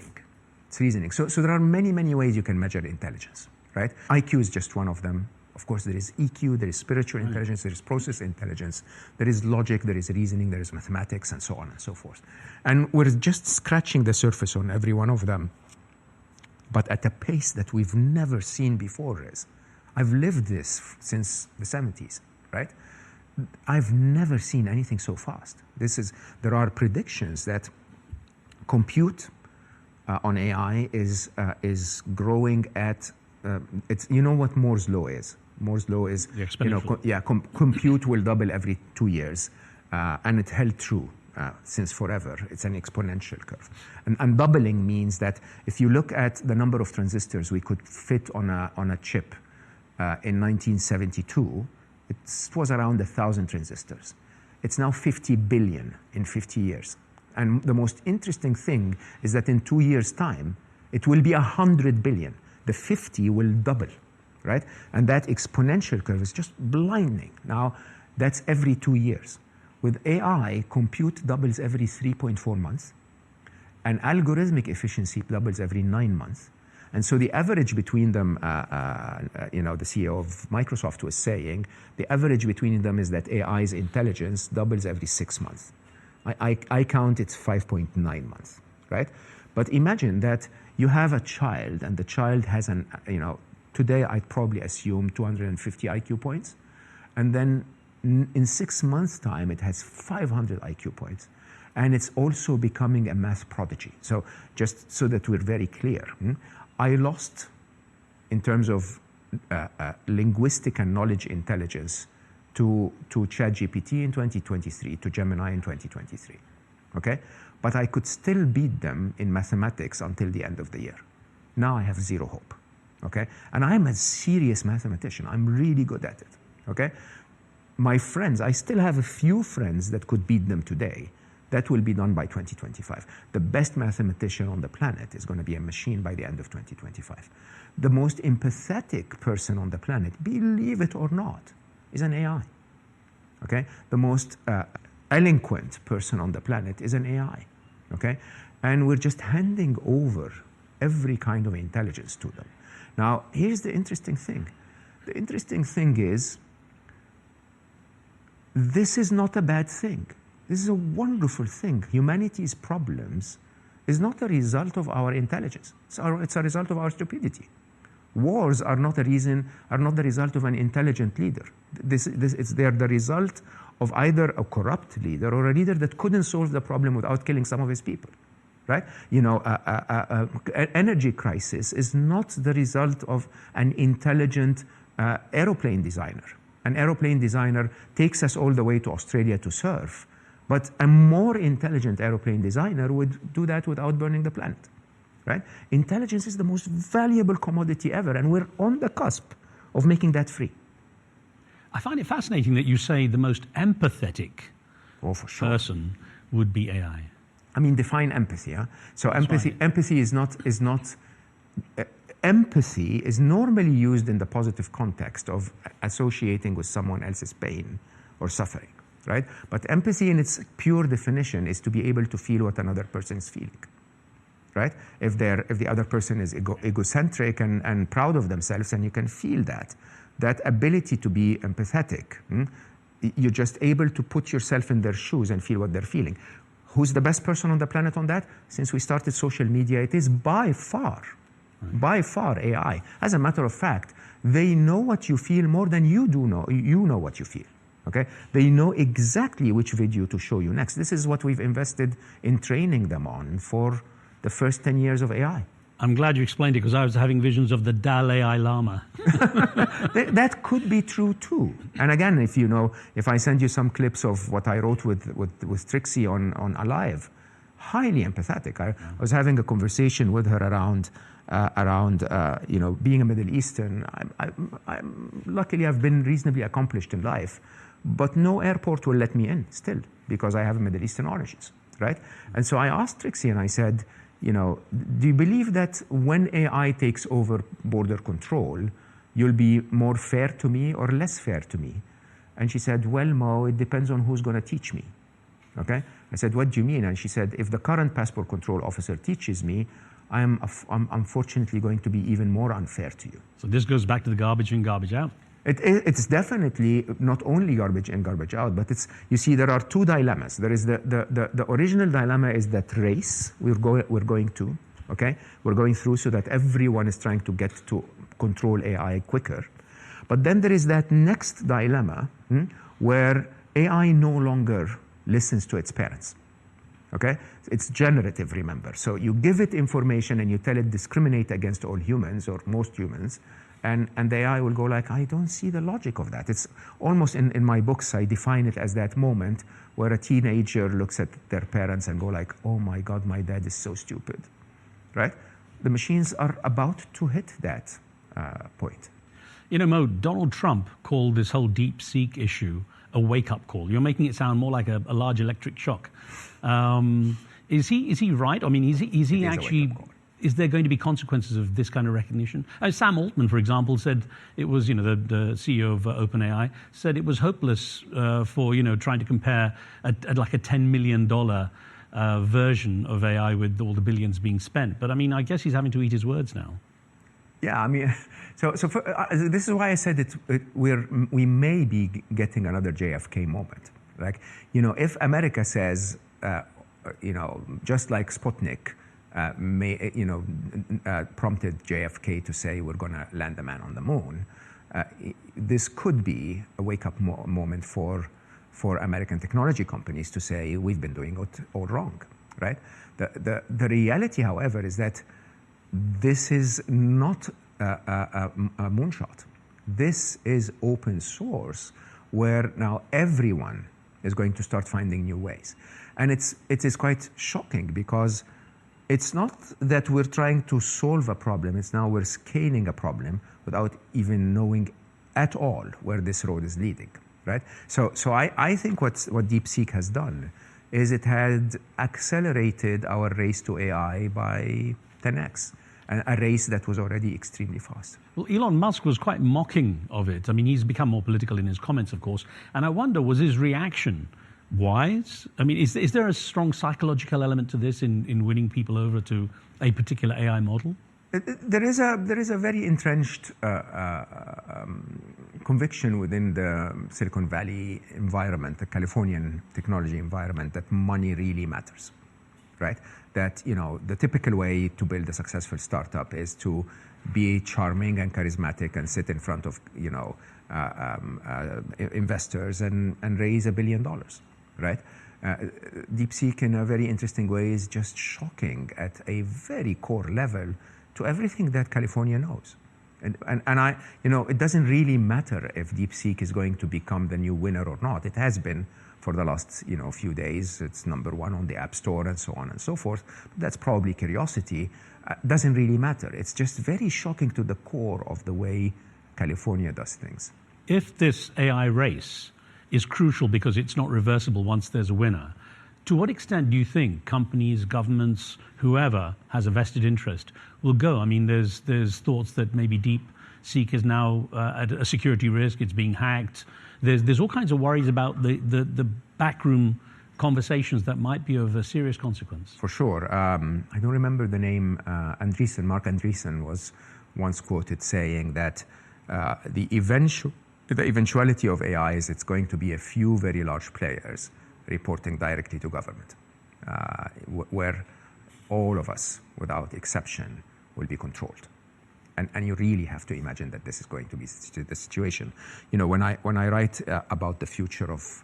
It's reasoning. So there are many, many ways you can measure intelligence, right? IQ is just one of them. Of course, there is EQ, there is spiritual intelligence, there is process intelligence, there is logic, there is reasoning, there is mathematics, and so on and so forth. And we're just scratching the surface on every one of them, but at a pace that we've never seen before, Riz. I've lived this since the 70s, right? I've never seen anything so fast. There are predictions that compute on AI is growing at, what Moore's law is? Moore's law is, the exponential. Compute will double every 2 years, and it held true since forever. It's an exponential curve. And doubling means that if you look at the number of transistors we could fit on a chip in 1972, it was around 1,000 transistors. It's now 50 billion in 50 years. And the most interesting thing is that in 2 years' time, it will be 100 billion. The 50 will double, right? And that exponential curve is just blinding. Now, that's every 2 years. With AI, compute doubles every 3.4 months, and algorithmic efficiency doubles every 9 months. And so the average between them, the CEO of Microsoft was saying, the average between them is that AI's intelligence doubles every 6 months. I count it's 5.9 months, right? But imagine that you have a child, and the child has today I'd probably assume 250 IQ points, and then in 6 months' time it has 500 IQ points, and it's also becoming a math prodigy. So just so that we're very clear, I lost in terms of linguistic and knowledge intelligence to ChatGPT in 2023, to Gemini in 2023, okay? But I could still beat them in mathematics until the end of the year. Now I have zero hope, okay? And I'm a serious mathematician. I'm really good at it, okay? My friends, I still have a few friends that could beat them today. That will be done by 2025. The best mathematician on the planet is going to be a machine by the end of 2025. The most empathetic person on the planet, believe it or not, is an AI, okay? The most eloquent person on the planet is an AI, okay? And we're just handing over every kind of intelligence to them. Now, here's the interesting thing. The interesting thing is, this is not a bad thing. This is a wonderful thing. Humanity's problems is not a result of our intelligence. It's a result of our stupidity. Wars are not the result of an intelligent leader. They're the result of either a corrupt leader or a leader that couldn't solve the problem without killing some of his people, right? Energy crisis is not the result of an intelligent aeroplane designer. An aeroplane designer takes us all the way to Australia to surf, but a more intelligent aeroplane designer would do that without burning the planet, right? Intelligence is the most valuable commodity ever, and we're on the cusp of making that free. I find it fascinating that you say the most empathetic person would be AI. I mean, define empathy. Huh? So empathy is not. Empathy is normally used in the positive context of associating with someone else's pain or suffering, right? But empathy in its pure definition is to be able to feel what another person is feeling, right? If the other person is egocentric and proud of themselves, and you can feel that ability to be empathetic, you're just able to put yourself in their shoes and feel what they're feeling. Who's the best person on the planet on that? Since we started social media, it is by far AI. As a matter of fact, they know what you feel more than you know what you feel, okay? They know exactly which video to show you next. This is what we've invested in training them on for the first 10 years of AI. I'm glad you explained it, because I was having visions of the Dalai Lama. That could be true too. And again, if I send you some clips of what I wrote with Trixie on Alive, highly empathetic. I was having a conversation with her around being a Middle Eastern. Luckily, I've been reasonably accomplished in life, but no airport will let me in still because I have Middle Eastern origins, right? And so I asked Trixie and I said, do you believe that when AI takes over border control, you'll be more fair to me or less fair to me? And she said, well, Mo, it depends on who's going to teach me. Okay? I said, what do you mean? And she said, if the current passport control officer teaches me, I'm unfortunately going to be even more unfair to you. So this goes back to the garbage in, garbage out. It's definitely not only garbage in, garbage out, but you see, there are two dilemmas. There is the original dilemma is that race we're going to, okay? We're going through so that everyone is trying to get to control AI quicker. But then there is that next dilemma where AI no longer listens to its parents, okay? It's generative, remember. So you give it information and you tell it discriminate against all humans or most humans, and the AI will go like, I don't see the logic of that. It's almost, in my books, I define it as that moment where a teenager looks at their parents and go like, oh my God, my dad is so stupid, right? The machines are about to hit that point. Mo, Donald Trump called this whole DeepSeek issue a wake-up call. You're making it sound more like a large electric shock. Is he right? I mean, is he actually... Is there going to be consequences of this kind of recognition? Sam Altman, for example, said it was, the CEO of OpenAI, said it was hopeless for, trying to compare like a $10 million version of AI with all the billions being spent. But I mean, I guess he's having to eat his words now. Yeah, I mean, this is why I said we may be getting another JFK moment. Like, if America says, just like Sputnik, prompted JFK to say we're going to land a man on the moon, this could be a wake-up moment for American technology companies to say we've been doing it all wrong, right? The reality, however, is that this is not a moonshot. This is open source, where now everyone is going to start finding new ways, and it is quite shocking because it's not that we're trying to solve a problem, it's now we're scaling a problem without even knowing at all where this road is leading, right? So I think what DeepSeek has done is it had accelerated our race to AI by 10x, a race that was already extremely fast. Well, Elon Musk was quite mocking of it. I mean, he's become more political in his comments, of course, and I wonder, was his reaction wise? I mean, is there a strong psychological element to this in winning people over to a particular AI model? There is a very entrenched conviction within the Silicon Valley environment, the Californian technology environment, that money really matters, right? That, the typical way to build a successful startup is to be charming and charismatic and sit in front of, investors and raise $1 billion. Right? DeepSeek, in a very interesting way, is just shocking at a very core level to everything that California knows. And I, it doesn't really matter if DeepSeek is going to become the new winner or not. It has been for the last, few days. It's number one on the App Store and so on and so forth. That's probably curiosity. Doesn't really matter. It's just very shocking to the core of the way California does things. If this AI race is crucial because it's not reversible once there's a winner, to what extent do you think companies, governments, whoever has a vested interest will go? I mean, there's thoughts that maybe DeepSeek is now at a security risk, it's being hacked. There's all kinds of worries about the backroom conversations that might be of a serious consequence. For sure. I don't remember the name. Mark Andreessen was once quoted saying that the eventuality of AI is it's going to be a few very large players reporting directly to government, where all of us, without exception, will be controlled. And you really have to imagine that this is going to be the situation. When I write about the future of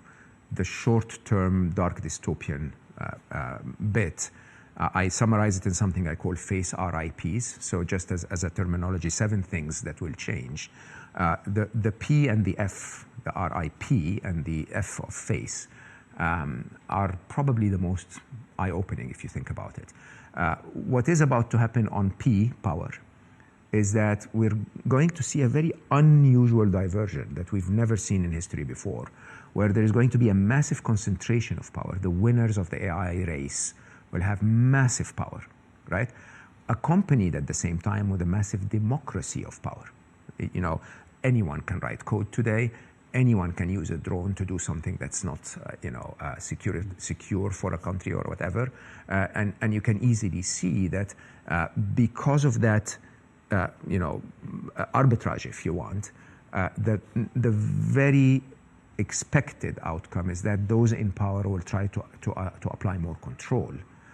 the short-term dark dystopian bit, I summarize it in something I call face RIPs. So just as a terminology, 7 things that will change. The P and the F, the RIP and the F of face, are probably the most eye-opening if you think about it. What is about to happen on P, power, is that we're going to see a very unusual diversion that we've never seen in history before, where there's going to be a massive concentration of power. The winners of the AI race will have massive power, right? Accompanied at the same time with a massive democracy of power. You know, anyone can write code today. Anyone can use a drone to do something that's not, secure for a country or whatever. And you can easily see that because of that, arbitrage, if you want, the very expected outcome is that those in power will try to apply more control,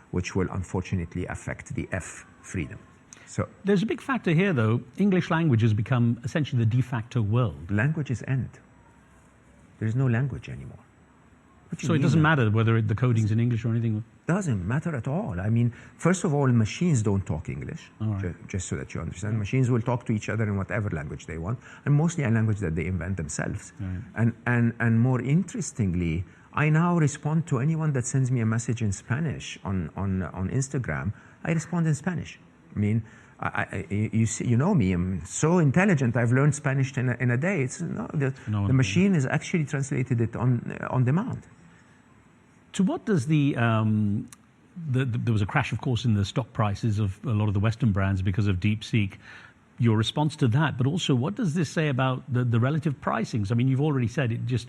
which will unfortunately affect the F, freedom. So there's a big factor here, though. English language has become essentially the de facto world. Languages end. There's no language anymore. So it doesn't matter whether the coding's in English or anything? Doesn't matter at all. I mean, first of all, machines don't talk English, just so that you understand. Machines will talk to each other in whatever language they want, and mostly a language that they invent themselves. Right. And more interestingly, I now respond to anyone that sends me a message in Spanish on Instagram. I respond in Spanish. I mean, you know me, I'm so intelligent, I've learned Spanish in a day. The machine has actually translated it on demand. To what does there was a crash, of course, in the stock prices of a lot of the Western brands because of DeepSeek. Your response to that, but also what does this say about the relative pricings? I mean, you've already said it just,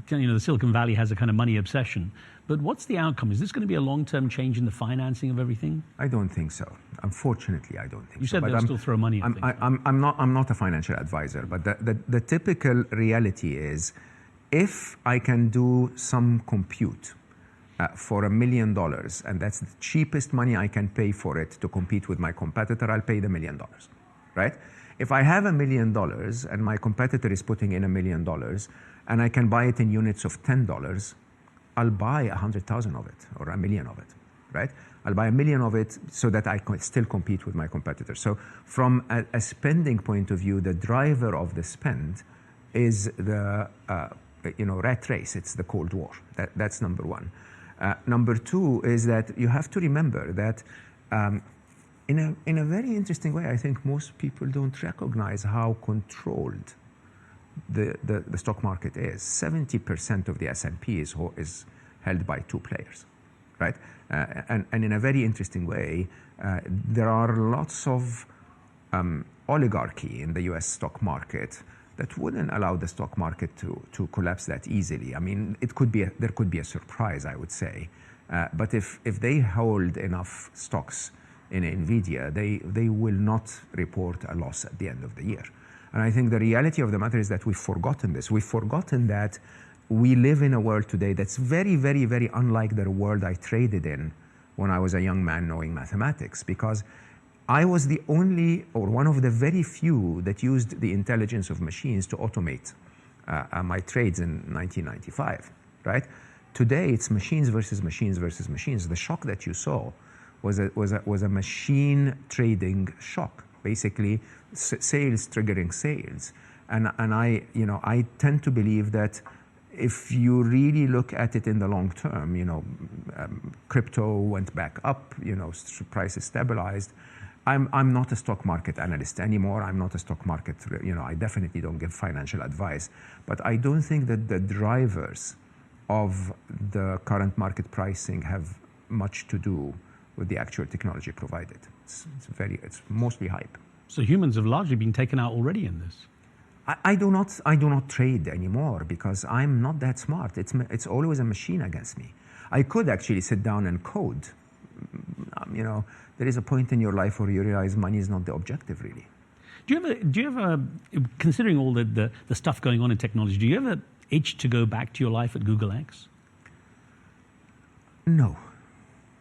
the Silicon Valley has a kind of money obsession. But what's the outcome? Is this going to be a long-term change in the financing of everything? I don't think so. Unfortunately, I don't think so. You said they'll still throw money at things. I'm not a financial advisor, but the typical reality is if I can do some compute for $1 million, and that's the cheapest money I can pay for it to compete with my competitor, I'll pay the $1 million. Right? If I have $1 million and my competitor is putting in $1 million and I can buy it in units of $10, I'll buy 100,000 of it or 1 million of it, right? I'll buy 1 million of it so that I can still compete with my competitor. So from a spending point of view, the driver of the spend is the rat race. It's the Cold War. That's number one. Number two is that you have to remember that in a very interesting way, I think most people don't recognize how controlled the stock market is. 70% of the S&P is held by 2 players, right? And in a very interesting way, there are lots of oligarchy in the U.S. stock market that wouldn't allow the stock market to collapse that easily. I mean, there could be a surprise, I would say. But if they hold enough stocks in NVIDIA, they will not report a loss at the end of the year. And I think the reality of the matter is that we've forgotten this. We've forgotten that we live in a world today that's very, very, very unlike the world I traded in when I was a young man knowing mathematics, because I was the only, or one of the very few, that used the intelligence of machines to automate my trades in 1995, right? Today, it's machines versus machines versus machines. The shock that you saw was a machine trading shock, basically sales triggering sales. And I tend to believe that if you really look at it in the long term, crypto went back up, prices stabilized. I'm not a stock market analyst anymore. I'm not a stock market, I definitely don't give financial advice. But I don't think that the drivers of the current market pricing have much to do with the actual technology provided. It's mostly hype. So humans have largely been taken out already in this. I do not trade anymore because I'm not that smart. It's always a machine against me. I could actually sit down and code. There is a point in your life where you realize money is not the objective, really. Do you ever, considering all the stuff going on in technology, do you ever itch to go back to your life at Google X? No.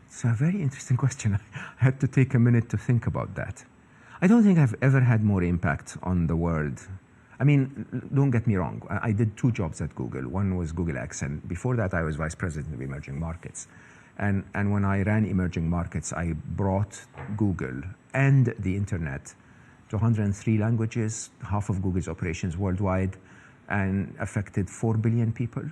It's a very interesting question. I had to take a minute to think about that. I don't think I've ever had more impact on the world. I mean, don't get me wrong. I did 2 jobs at Google. One was Google X, and before that I was vice president of emerging markets. And when I ran emerging markets, I brought Google and the internet to 103 languages, half of Google's operations worldwide, and affected 4 billion people.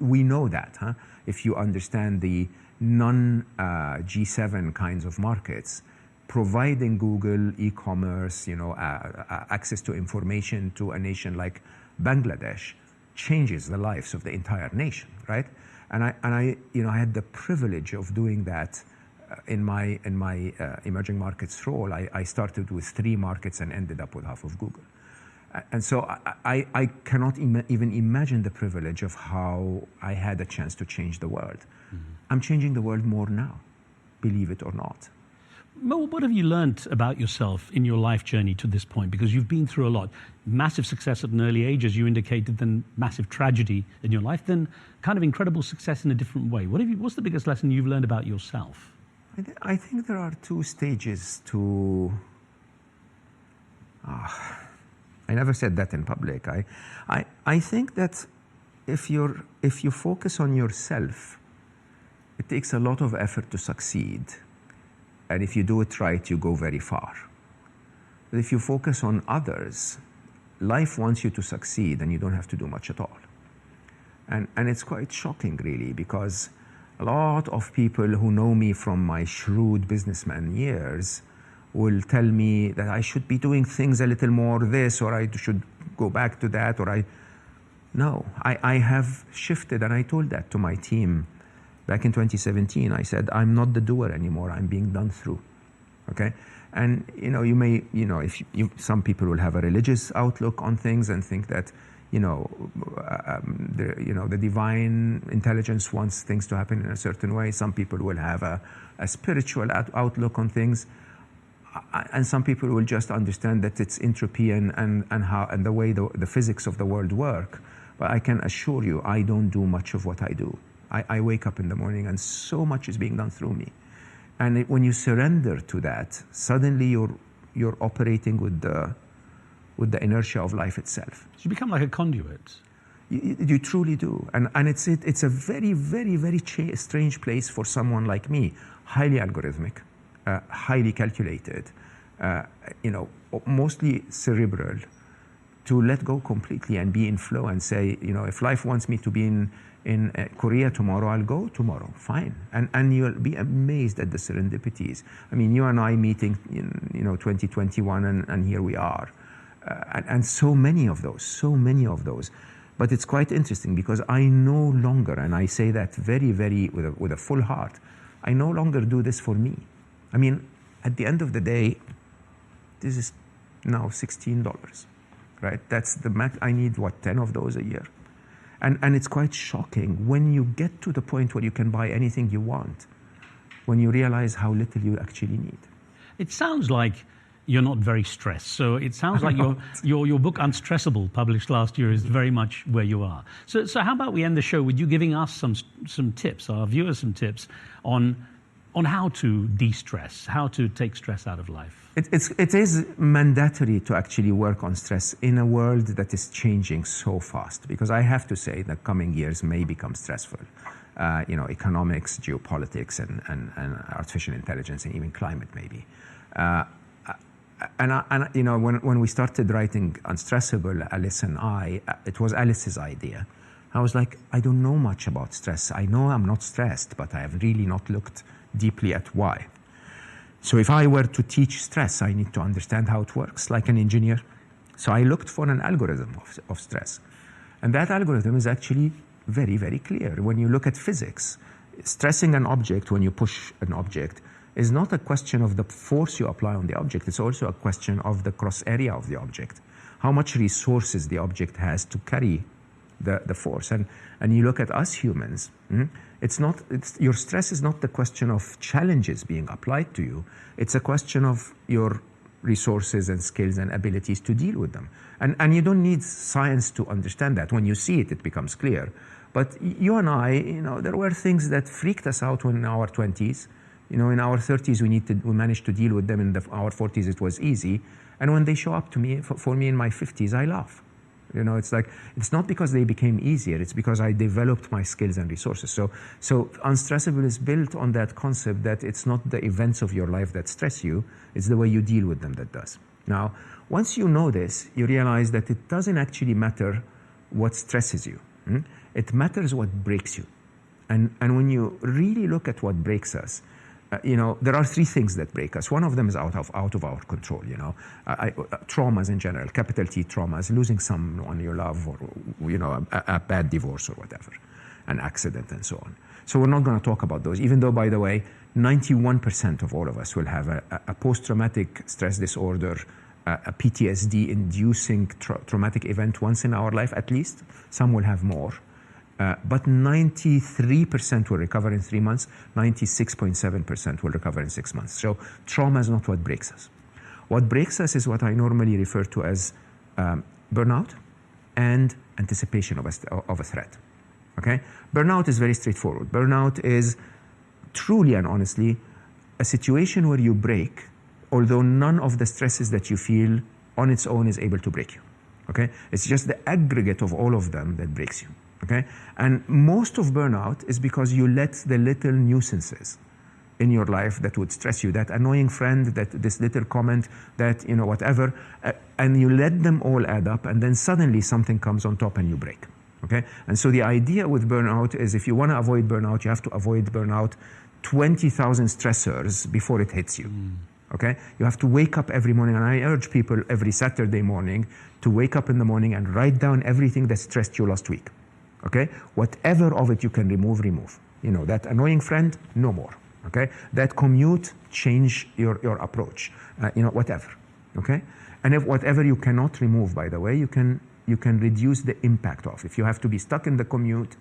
We know that, huh? If you understand the non-G7 kinds of markets, providing Google e-commerce, access to information to a nation like Bangladesh changes the lives of the entire nation, right? And I had the privilege of doing that in my emerging markets role. I started with 3 markets and ended up with half of Google. And so I cannot even imagine the privilege of how I had a chance to change the world. Mm-hmm. I'm changing the world more now, believe it or not. Mo, what have you learned about yourself in your life journey to this point? Because you've been through a lot. Massive success at an early age, as you indicated, then massive tragedy in your life, then kind of incredible success in a different way. What's the biggest lesson you've learned about yourself? I think there are 2 stages to... I never said that in public. I think that if you focus on yourself, it takes a lot of effort to succeed. And if you do it right, you go very far. But if you focus on others, life wants you to succeed and you don't have to do much at all. And it's quite shocking, really, because a lot of people who know me from my shrewd businessman years will tell me that I should be doing things a little more this, or I should go back to that, or No, I have shifted, and I told that to my team back in 2017. I said, I'm not the doer anymore, I'm being done through, okay? And, you may, some people will have a religious outlook on things and think that, the divine intelligence wants things to happen in a certain way. Some people will have a spiritual outlook on things. And some people will just understand that it's entropy and the way the physics of the world work. But I can assure you, I don't do much of what I do. I wake up in the morning and so much is being done through me. And when you surrender to that, suddenly you're operating with the inertia of life itself. So you become like a conduit. You truly do. And it's a very, very, very strange place for someone like me, highly algorithmic. Highly calculated, mostly cerebral, to let go completely and be in flow and say, if life wants me to be in Korea tomorrow, I'll go tomorrow, fine. And you'll be amazed at the serendipities. I mean, you and I meeting in 2021, and here we are. And so many of those. But it's quite interesting because I no longer, and I say that very, very with a full heart, I no longer do this for me. I mean, at the end of the day, this is now $16, right? That's the max. I need, 10 of those a year? And it's quite shocking when you get to the point where you can buy anything you want, when you realize how little you actually need. It sounds like you're not very stressed. So it sounds like your book, Unstressable, published last year, is very much where you are. So how about we end the show with you giving us some tips, our viewers some tips on how to de-stress, how to take stress out of life? It is mandatory to actually work on stress in a world that is changing so fast, because I have to say that coming years may become stressful. Economics, geopolitics, and artificial intelligence, and even climate maybe. When we started writing Unstressable, Alice and I, it was Alice's idea. I was like, I don't know much about stress. I know I'm not stressed, but I have really not looked deeply at why. So if I were to teach stress, I need to understand how it works, like an engineer. So I looked for an algorithm of stress. And that algorithm is actually very, very clear. When you look at physics, stressing an object when you push an object is not a question of the force you apply on the object. It's also a question of the cross area of the object, how much resources the object has to carry the force. And you look at us humans, your stress is not the question of challenges being applied to you. It's a question of your resources and skills and abilities to deal with them. And you don't need science to understand that. When you see it, it becomes clear. But you and I, there were things that freaked us out when in our 20s. In our 30s, we managed to deal with them. In our 40s, it was easy. And when they show up to me, for me in my 50s, I laugh. You know, it's like, it's not because they became easier, it's because I developed my skills and resources. So Unstressable is built on that concept that it's not the events of your life that stress you, it's the way you deal with them that does. Now, once you know this, you realize that it doesn't actually matter what stresses you. It matters what breaks you. And when you really look at what breaks us, you know, there are three things that break us. One of them is out of our control, you know. Traumas in general, capital T traumas, losing someone you love, or, you know, a bad divorce or whatever, an accident and so on. So we're not going to talk about those, even though, by the way, 91% of all of us will have a post-traumatic stress disorder, a PTSD-inducing traumatic event once in our life at least. Some will have more. But 93% will recover in 3 months, 96.7% will recover in 6 months. So trauma is not what breaks us. What breaks us is what I normally refer to as burnout and anticipation of a threat. Okay? Burnout is very straightforward. Burnout is truly and honestly a situation where you break, although none of the stresses that you feel on its own is able to break you. Okay? It's just the aggregate of all of them that breaks you. Okay? And most of burnout is because you let the little nuisances in your life that would stress you, that annoying friend, that this little comment, that, you know, whatever, and you let them all add up, and then suddenly something comes on top and you break. Okay? And so the idea with burnout is, if you want to avoid burnout, you have to avoid burnout 20,000 stressors before it hits you. Okay? You have to wake up every morning, and I urge people every Saturday morning to wake up in the morning and write down everything that stressed you last week. Okay? Whatever of it you can remove. You know, that annoying friend, no more. Okay? That commute, change your approach. You know, whatever. Okay? And if whatever you cannot remove, by the way, you can reduce the impact of. If you have to be stuck in the commute,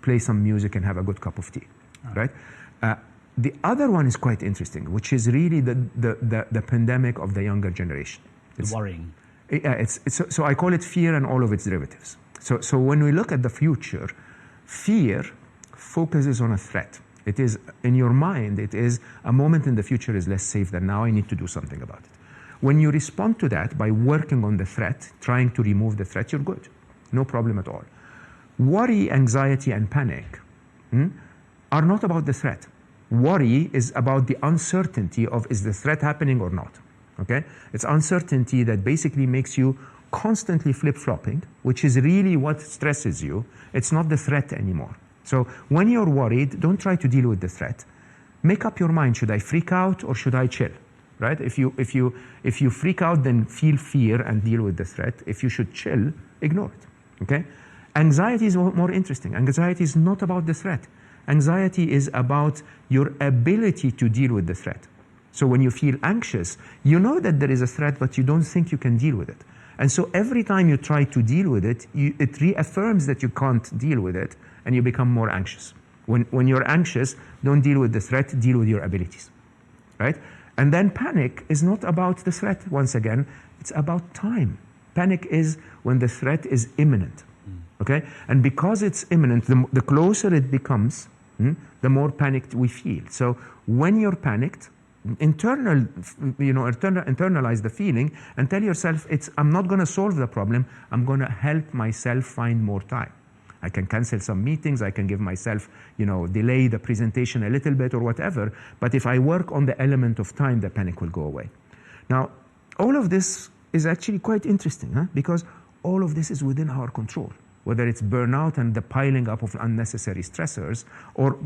play some music and have a good cup of tea. Right? The other one is quite interesting, which is really the pandemic of the younger generation. It's worrying. Yeah, so I call it fear and all of its derivatives. So when we look at the future, fear focuses on a threat. It is, in your mind, it is a moment in the future is less safe than now, I need to do something about it. When you respond to that by working on the threat, trying to remove the threat, you're good. No problem at all. Worry, anxiety, and panic are not about the threat. Worry is about the uncertainty of, is the threat happening or not? Okay? It's uncertainty that basically makes you constantly flip-flopping, which is really what stresses you. It's not the threat anymore. So when you're worried, don't try to deal with the threat. Make up your mind, should I freak out or should I chill? Right? If you freak out, then feel fear and deal with the threat. If you should chill, ignore it. Okay? Anxiety is more interesting. Anxiety is not about the threat. Anxiety is about your ability to deal with the threat. So when you feel anxious, you know that there is a threat, but you don't think you can deal with it. And so every time you try to deal with it, it reaffirms that you can't deal with it, and you become more anxious. When you're anxious, don't deal with the threat, deal with your abilities. Right? And then panic is not about the threat, once again, it's about time. Panic is when the threat is imminent. Okay? And because it's imminent, the closer it becomes, the more panicked we feel. So when you're panicked, internalize the feeling and tell yourself, I'm not going to solve the problem, I'm going to help myself find more time. I can cancel some meetings, I can give myself, delay the presentation a little bit or whatever, but if I work on the element of time, the panic will go away. Now, all of this is actually quite interesting, because all of this is within our control. Whether it's burnout and the piling up of unnecessary stressors, or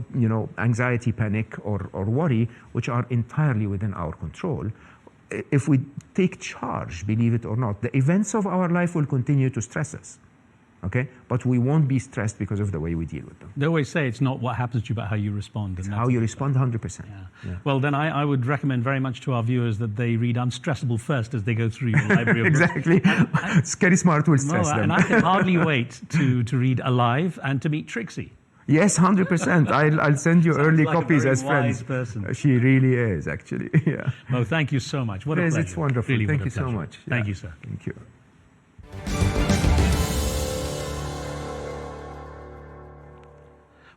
anxiety, panic, or worry, which are entirely within our control. If we take charge, believe it or not, the events of our life will continue to stress us. Okay? But we won't be stressed because of the way we deal with them. They always say it's not what happens to you, but how you respond. It's how you respond 100%. Yeah. Well, then I would recommend very much to our viewers that they read Unstressable first as they go through your library of exactly. Scary Smart will stress them. And I can hardly wait to read Alive and to meet Trixie. Yes, 100%. I'll send you early like copies a very as friends. Person. She really is, actually. Yeah. Mo, thank you so much. What a pleasure. It's wonderful. Really, thank you so much. Thank you, sir. Thank you.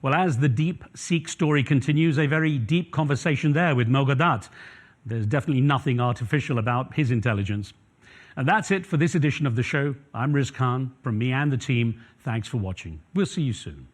Well, as the DeepSeek story continues, a very deep conversation there with Mo Gawdat. There's definitely nothing artificial about his intelligence. And that's it for this edition of the show. I'm Riz Khan. From me and the team, thanks for watching. We'll see you soon.